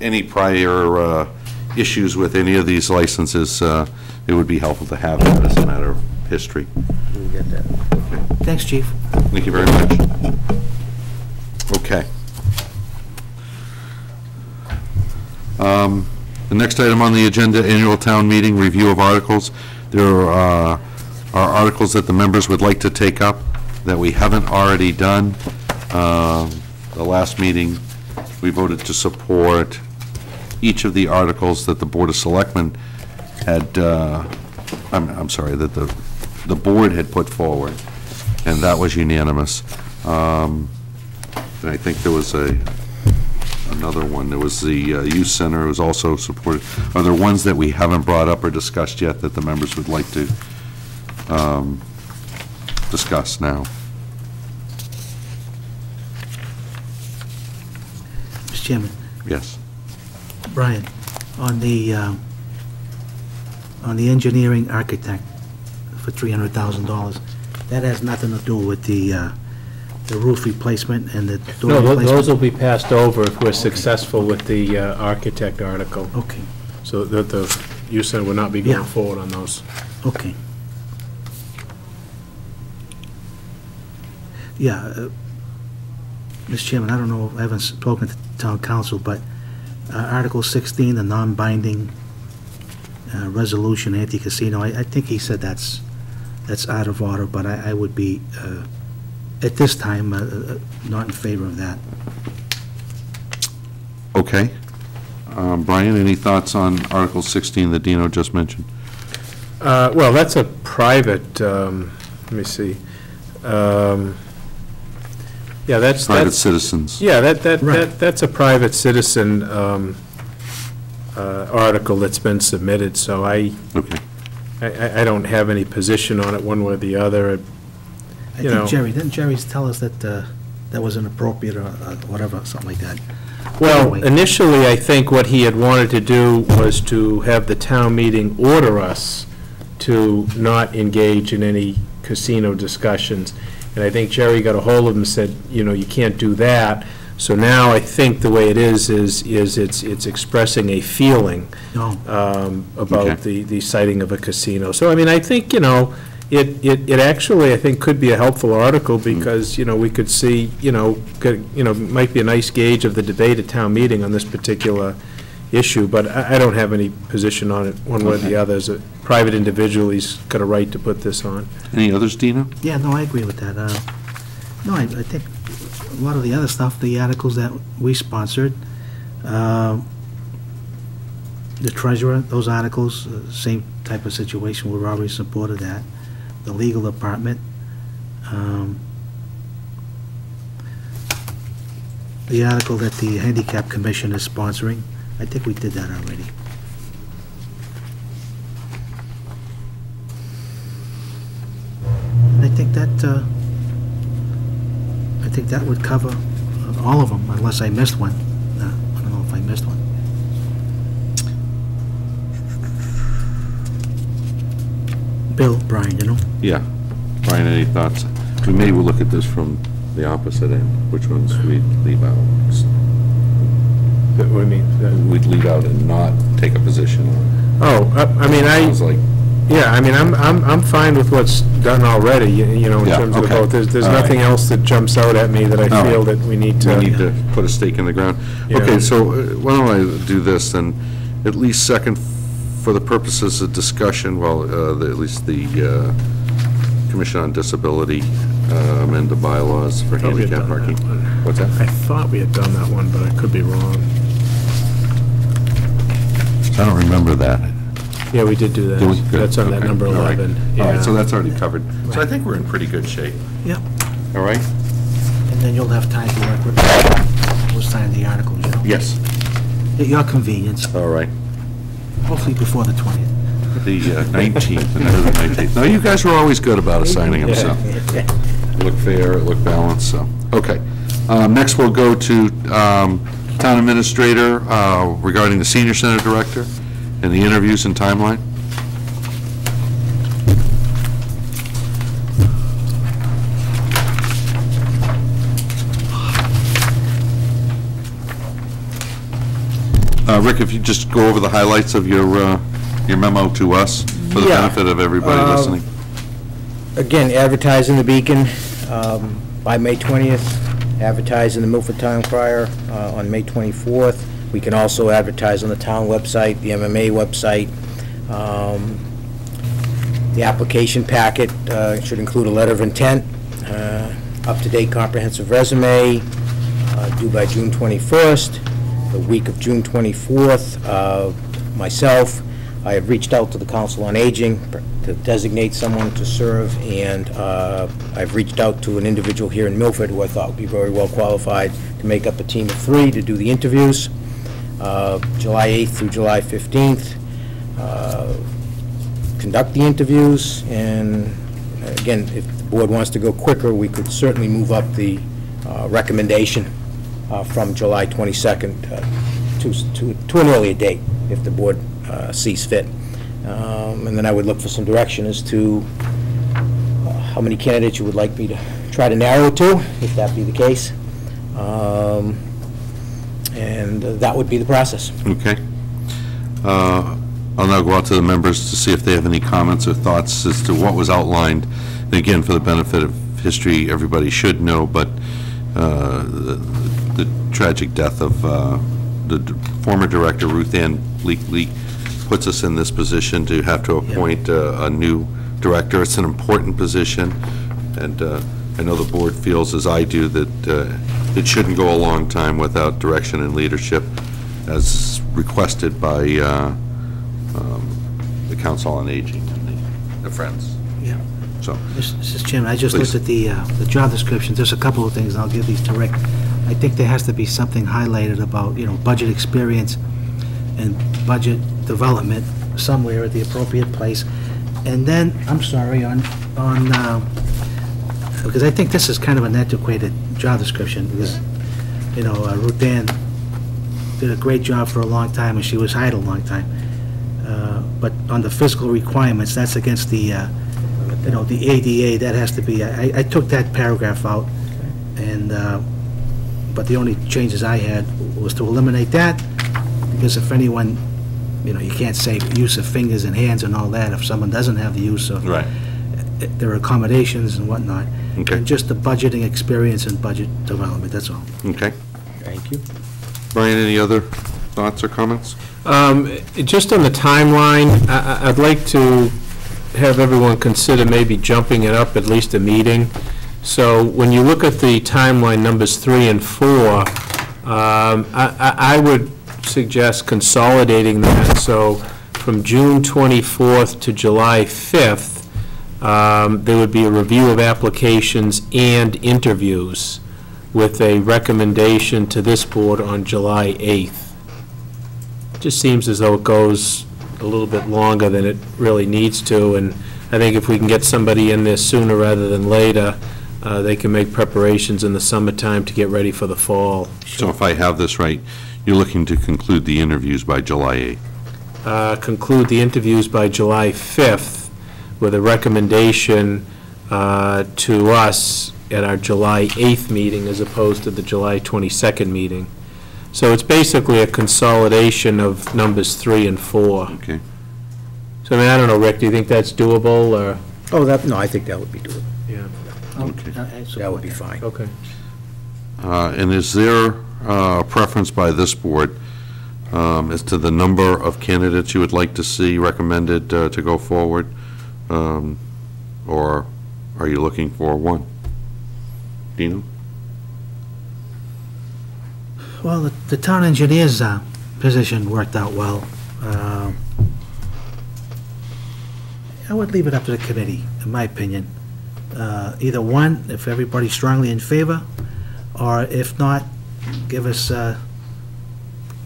any prior issues with any of these licenses, it would be helpful to have that as a matter of history. We'll get that. Thanks, Chief. Thank you very much. Okay. The next item on the agenda, annual town meeting, review of articles. There are articles that the members would like to take up that we haven't already done. The last meeting, we voted to support each of the articles that the Board of Selectmen had, I'm sorry, that the board had put forward, and that was unanimous. And I think there was another one. There was the youth center was also supported. Are there ones that we haven't brought up or discussed yet that the members would like to discuss now? Mr. Chairman, Yes. Brian, on the engineering architect for $300,000, that has nothing to do with the roof replacement and the door No, replacement? those will be passed over if we're successful with the architect article. Okay, So that the youth center will not be going Yeah. forward on those. okay. Yeah, Mr. Chairman, I don't know, I haven't spoken to town council, but Article 16, the non-binding resolution anti-casino, I think he said that's out of order, but I would be, at this time, not in favor of that. Okay. Brian, any thoughts on Article 16 that Dino just mentioned? Well, that's a private, let me see. Yeah, that's... Private citizens. Yeah, that's a private citizen article that's been submitted, so Okay. I don't have any position on it one way or the other. I think didn't Jerry tell us that that was inappropriate or whatever, something like that? Well, Anyway. initially, I think what he had wanted to do was to have the town meeting order us to not engage in any casino discussions. And I think Jerry got a hold of him and said, you can't do that. So now I think the way it is it's expressing a feeling about the siting of a casino. So, I mean, I think, it actually, I think, could be a helpful article because, we could see, might be a nice gauge of the debate at town meeting on this particular issue, but I don't have any position on it one way or the other. As a private individual, he's got a right to put this on. Any others, Dino? Yeah, no, I agree with that. No, I think a lot of the other stuff, the articles that we sponsored, the treasurer, those articles, same type of situation, we're already supported that. The legal department, the article that the handicap commission is sponsoring, I think we did that already. And I think that would cover all of them, unless I missed one. I don't know if I missed one. Bill, Brian, Yeah. Brian, any thoughts? We may look at this from the opposite end, which ones we leave out. What do you mean? We'd leave out and not take a position on. Oh, I mean, Sounds like, Yeah, I mean, I'm fine with what's done already, you know, in Yeah, terms of the okay. vote. There's All right. nothing else that jumps out at me that I All feel right. that we need to. We need to put a stake in the ground. Yeah. Okay, so why don't I do this, then, at least second, for the purposes of discussion, well, at least the Commission on Disability amend the bylaws for Thought we had handicap done parking. that one. What's that? I thought we had done that one, but I could be wrong. I don't remember that. Yeah, we did do that. Did we? Good. That's on that Okay. number All right. 11. All right, Yeah. so that's already covered. So I think we're in pretty good shape. Yep. All right? And then you'll have time to work with, we'll sign the articles, you know? Yes. At your convenience, All right. hopefully before the 20th. The 19th, and then the 19th. No, you guys were always good about assigning them, so. Look fair, look balanced, so. Okay. Next, we'll go to Town Administrator regarding the Senior Center Director and the interviews and timeline. Rick, if you just go over the highlights of your memo to us for the Yeah. benefit of everybody listening. Again, advertise in the Beacon by May 20th, advertise in the Milford Town Crier on May 24th. We can also advertise on the town website, the MMA website. The application packet should include a letter of intent, up-to-date comprehensive resume, due by June 21st. The week of June 24th, myself, I have reached out to the Council on Aging to designate someone to serve, and I've reached out to an individual here in Milford who I thought would be very well qualified to make up a team of 3 to do the interviews, July 8th through July 15th. Conduct the interviews, and again, if the board wants to go quicker, we could certainly move up the recommendation from July 22nd to an earlier date, if the board sees fit. And then I would look for some direction as to how many candidates you would like me to try to narrow it to, if that be the case. And that would be the process. Okay. I'll now go out to the members to see if they have any comments or thoughts as to what was outlined. And again, for the benefit of history, everybody should know, but the tragic death of the former director, Ruth Ann Bleakley, puts us in this position to have to appoint a new director. It's an important position, and I know the board feels, as I do, that it shouldn't go a long time without direction and leadership, as requested by the Council on Aging and the Friends. Yeah. So, Mr. Chairman, I just Please. looked at the job descriptions. There's a couple of things, and I'll give these to Rick. I think there has to be something highlighted about, you know, budget experience and budget development somewhere at the appropriate place. And then, I'm sorry, because I think this is kind of an antiquated job description, because, you know, Ruth Ann did a great job for a long time, and she was hired a long time. But on the fiscal requirements, that's against the, you know, the ADA, that has to be, I took that paragraph out, and, but the only changes I had was to eliminate that, because if anyone, you know, you can't say use of fingers and hands and all that if someone doesn't have the use of. right. There are accommodations and whatnot. Okay. And just the budgeting experience and budget development, that's all. Okay. Thank you. Brian, any other thoughts or comments? Just on the timeline, I'd like to have everyone consider maybe jumping it up at least a meeting. So when you look at the timeline numbers 3 and 4, I would suggest consolidating that. So from June 24th to July 5th, there would be a review of applications and interviews with a recommendation to this board on July 8th. Just seems as though it goes a little bit longer than it really needs to, and I think if we can get somebody in there sooner rather than later, they can make preparations in the summertime to get ready for the fall. So if I have this right, you're looking to conclude the interviews by July 8th? Conclude the interviews by July 5th with a recommendation to us at our July 8th meeting as opposed to the July 22nd meeting. So it's basically a consolidation of numbers 3 and 4. Okay. So, I mean, I don't know, Rick, do you think that's doable, or? Oh, no, I think that would be doable. Yeah. That would be fine. Okay. And is there a preference by this board as to the number of candidates you would like to see recommended to go forward? Or are you looking for one? Dino? Well, the town engineer's position worked out well. I would leave it up to the committee, in my opinion. Either one, if everybody's strongly in favor, or if not, give us 2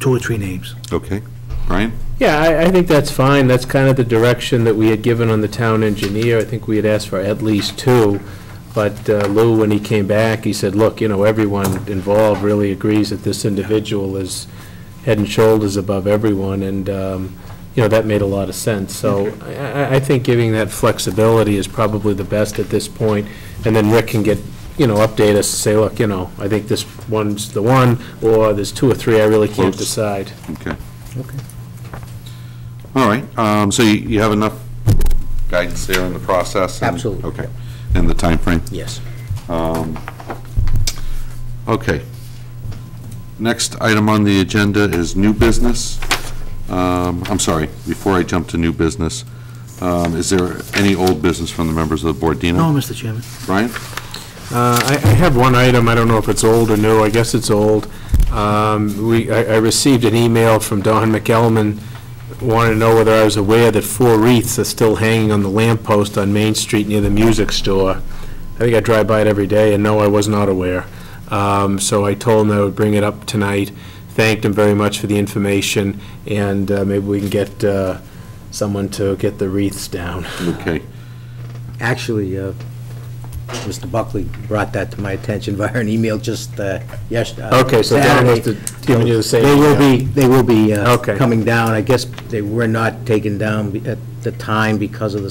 or 3 names. Okay. Brian? Yeah, I think that's fine. That's kind of the direction that we had given on the town engineer. I think we had asked for at least 2. But Lou, when he came back, he said, look, you know, everyone involved really agrees that this individual is head and shoulders above everyone, and, you know, that made a lot of sense. So I think giving that flexibility is probably the best at this point, and then Rick can get, you know, update us, say, look, you know, I think this one's the one, or there's 2 or 3 I really can't decide. Okay. Okay. All right. So you have enough guidance there in the process? Absolutely. Okay. And the time frame? Yes. Okay. Next item on the agenda is new business. I'm sorry, before I jump to new business, is there any old business from the members of the board? Dino? No, Mr. Chairman. Brian? I have one item. I don't know if it's old or new. I guess it's old. I received an email from Don McElman wanted to know whether I was aware that 4 wreaths are still hanging on the lamppost on Main Street near the music store. I think I drive by it every day, and no, I was not aware. So I told him I would bring it up tonight, thanked him very much for the information, and maybe we can get someone to get the wreaths down. Okay. Actually, Mr. Buckley brought that to my attention via an email just yesterday. Okay, so Don must have given you the same They will be Okay. coming down. I guess they were not taken down at the time because of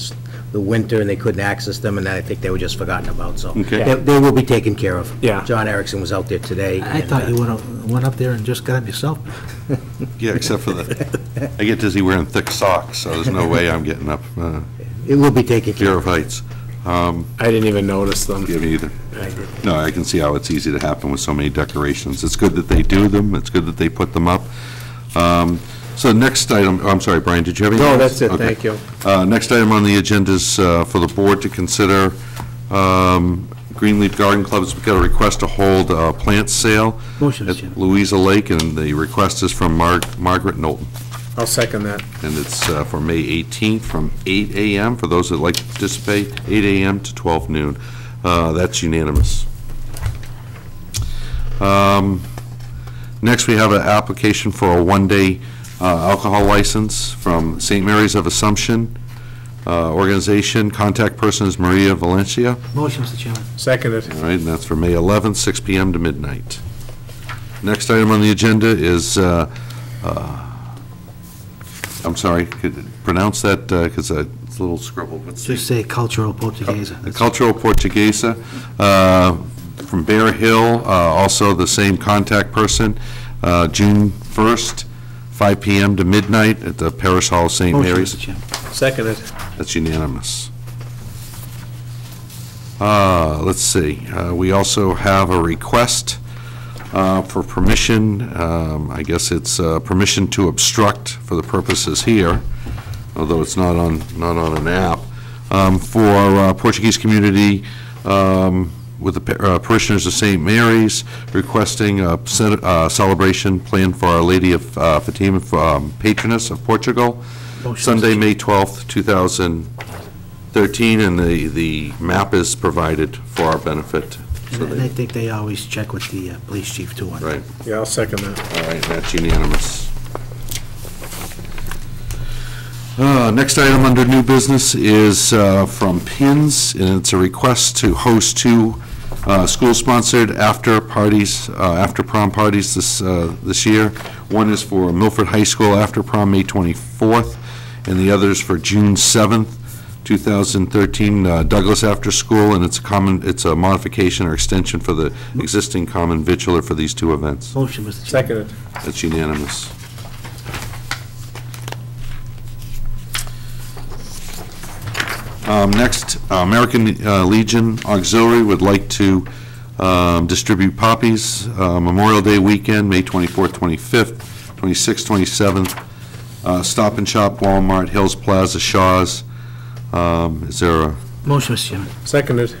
the winter, and they couldn't access them, and I think they were just forgotten about, so Okay. they will be taken care of. Yeah. John Erickson was out there today. I thought you went up there and just got them yourself. Yeah, except for I get dizzy wearing thick socks, so there's no way I'm getting up. It will be taken care Fear of. of heights. I didn't even notice them. Yeah, me either. No, I can see how it's easy to happen with so many decorations. It's good that they do them. It's good that they put them up. So next item, I'm sorry, Brian, did you have anything? No, that's it. Okay. Thank you. Next item on the agenda is for the board to consider Greenleaf Garden Club's got a request to hold a plant sale Motion, Mr. at Chairman. Louisa Lake, and the request is from Margaret Knowlton. I'll second that. And it's for May 18th from 8 a.m. for those that like to participate, 8 a.m. to 12 noon. That's unanimous. Next, we have an application for a one-day alcohol license from St. Mary's of Assumption organization. Contact person is Maria Valencia. Motion, Mr. Chairman. Seconded. All right, and that's for May 11th, 6 p.m. to midnight. Next item on the agenda is I'm sorry, could you pronounce that, because it's a little scribbled. Just say cultural Portuguesa. The Cultural Portuguesa from Bear Hill, also the same contact person, June 1st, 5 p.m. to midnight at the Parish Hall of St. Motion, Mary's. Mr. Chairman. Seconded. That's unanimous. Let's see, we also have a request for permission, I guess it's permission to obstruct for the purposes here, although it's not on an app, for Portuguese community with the parishioners of St. Mary's requesting a celebration planned for Our Lady of Fatima, patroness of Portugal, Motion, Sunday, Mr. May 12th, 2013, and the map is provided for our benefit. So And I think they always check with the police chief, too, on that. Right. Yeah, I'll second that. All right, that's unanimous. Next item under new business is from PINS, and it's a request to host 2 school-sponsored after-prom parties this year. One is for Milford High School after-prom, May 24th, and the other is for June 7th, 2013, Douglas After School, and it's a modification or extension for the existing common vitular for these 2 events. Motion, Mr. Chairman. Seconded. That's unanimous. Next, American Legion Auxiliary would like to distribute poppies Memorial Day weekend, May 24th, 25th, 26th, 27th. Stop and Shop, Walmart, Hills Plaza, Shaw's. Is there a... Motion, Mr. Chairman. Seconded.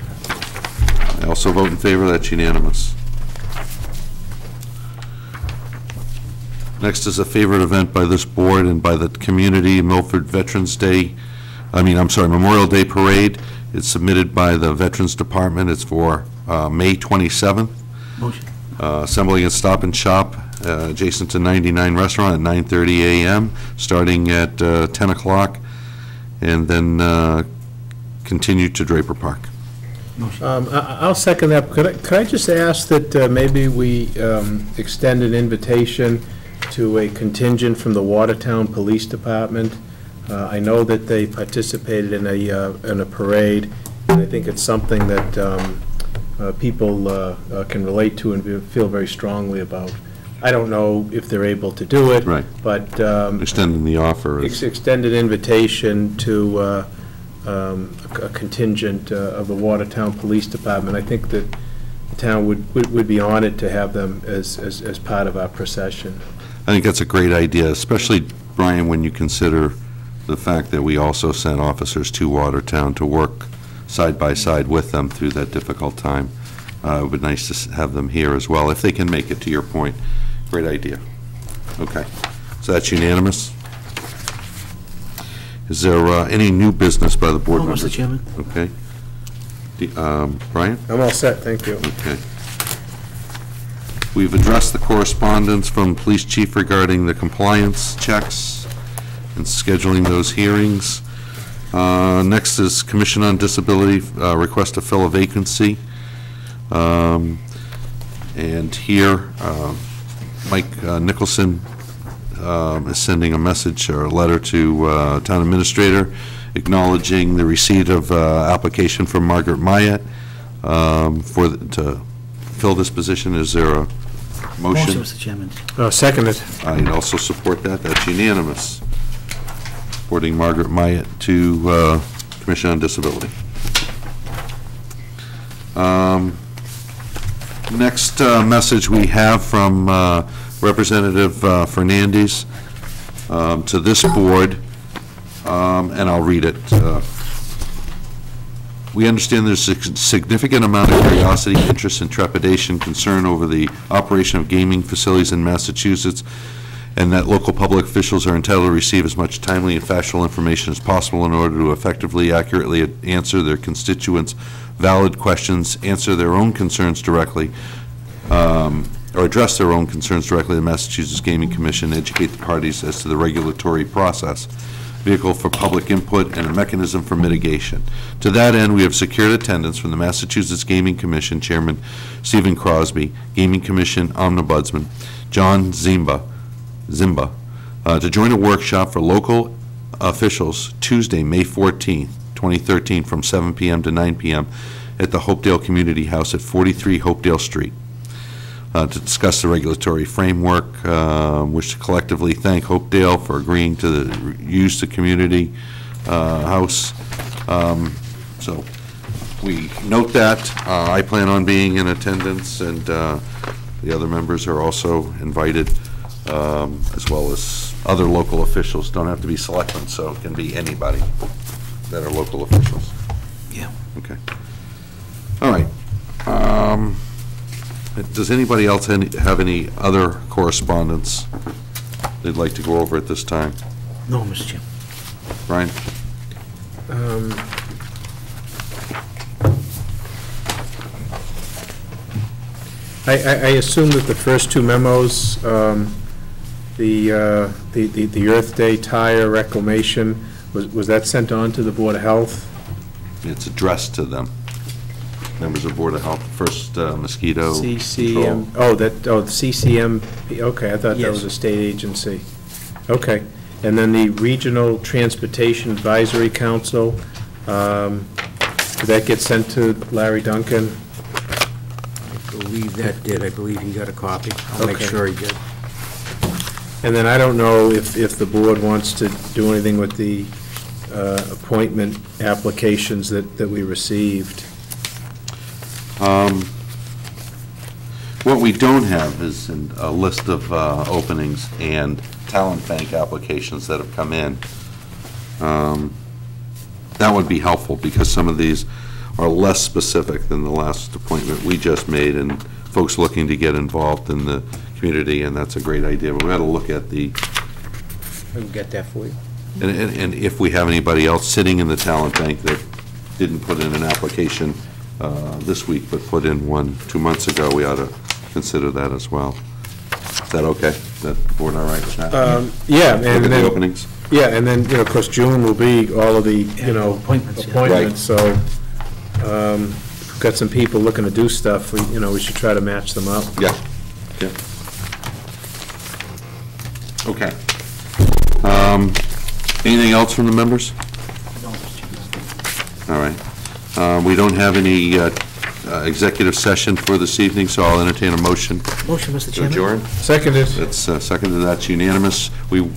I also vote in favor. That's unanimous. Next is a favorite event by this board and by the community, Milford Veterans Day, Memorial Day Parade. It's submitted by the Veterans Department. It's for May 27th. Motion. Assembly and Stop and Shop adjacent to 99 Restaurant at 9:30 a.m., starting at 10 o'clock, and then continue to Draper Park. I'll second that. Could I just ask that maybe we extend an invitation to a contingent from the Watertown Police Department? I know that they participated in a parade, and I think it's something that people can relate to and feel very strongly about. I don't know if they're able to do it. Right. But extending the offer is... extended invitation to a contingent of the Watertown Police Department. I think that the town would be honored to have them as part of our procession. I think that's a great idea, especially, Brian, when you consider the fact that we also sent officers to Watertown to work side by side with them through that difficult time. It would be nice to have them here as well, if they can make it, to your point. Great idea. Okay. So that's unanimous? Is there any new business by the board members? Mr. Chairman. Okay. Brian? I'm all set, thank you. Okay. We've addressed the correspondence from Police Chief regarding the compliance checks and scheduling those hearings. Next is Commission on Disability, request to fill a vacancy. And here, Mike Nicholson is sending a message or a letter to Town Administrator acknowledging the receipt of application from Margaret Myatt to fill this position. Is there a motion? Motion, Mr. Chairman. Seconded. I'd also support that. That's unanimous. Supporting Margaret Myatt to Commission on Disability. Next message we have from Representative Fernandez to this board, and I'll read it. We understand there's a significant amount of curiosity, interest, and trepidation, concern over the operation of gaming facilities in Massachusetts, and that local public officials are entitled to receive as much timely and factual information as possible in order to effectively, accurately answer their constituents' valid questions, answer their own concerns directly, or address their own concerns directly to the Massachusetts Gaming Commission, educate the parties as to the regulatory process, vehicle for public input, and a mechanism for mitigation. To that end, we have secured attendance from the Massachusetts Gaming Commission Chairman Stephen Crosby, Gaming Commission Ombudsman John Zimba, to join a workshop for local officials Tuesday, May 14th, 2013, from 7 p.m. to 9 p.m. at the Hopedale Community House at 43 Hopedale Street. To discuss the regulatory framework, wish to collectively thank Hopedale for agreeing to use the community house. So we note that. I plan on being in attendance, and the other members are also invited, as well as other local officials. Don't have to be selectmen, so it can be anybody that are local officials. Yeah. Okay. All right. Does anybody else have any other correspondence they'd like to go over at this time? No, Mr. Chairman. Brian? I assume that the first two memos, the Earth Day tire reclamation, was that sent on to the Board of Health? It's addressed to them. Members of Board of Health, first mosquito CCM, control. the CCM, okay, I thought that was a state agency. Okay, and then the Regional Transportation Advisory Council, did that get sent to Larry Duncan? I believe that did. I believe he got a copy. I'll make Okay. sure he did. And then I don't know if the board wants to do anything with the appointment applications that we received. What we don't have is a list of openings and talent bank applications that have come in. That would be helpful, because some of these are less specific than the last appointment we just made, and folks looking to get involved in the community, and that's a great idea. But we got to look at the, I can get that for you. and if we have anybody else sitting in the talent bank that didn't put in an application this week, but put in one 2 months ago, we ought to consider that as well. Is that okay? Is that board all right with that? Yeah, Look and at the then, openings? yeah, and then, of course, June will be all of the, Appointments, yeah. appointments, so, we've got some people looking to do stuff, we should try to match them up. Yeah. Yeah. Okay. Anything else from the members? All right. We don't have any executive session for this evening, so I'll entertain a motion Motion, Mr. to Chairman. adjourn. Seconded. It's seconded, that's unanimous. We're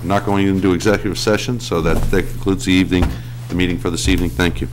not going into executive session, so that concludes the meeting for this evening. Thank you.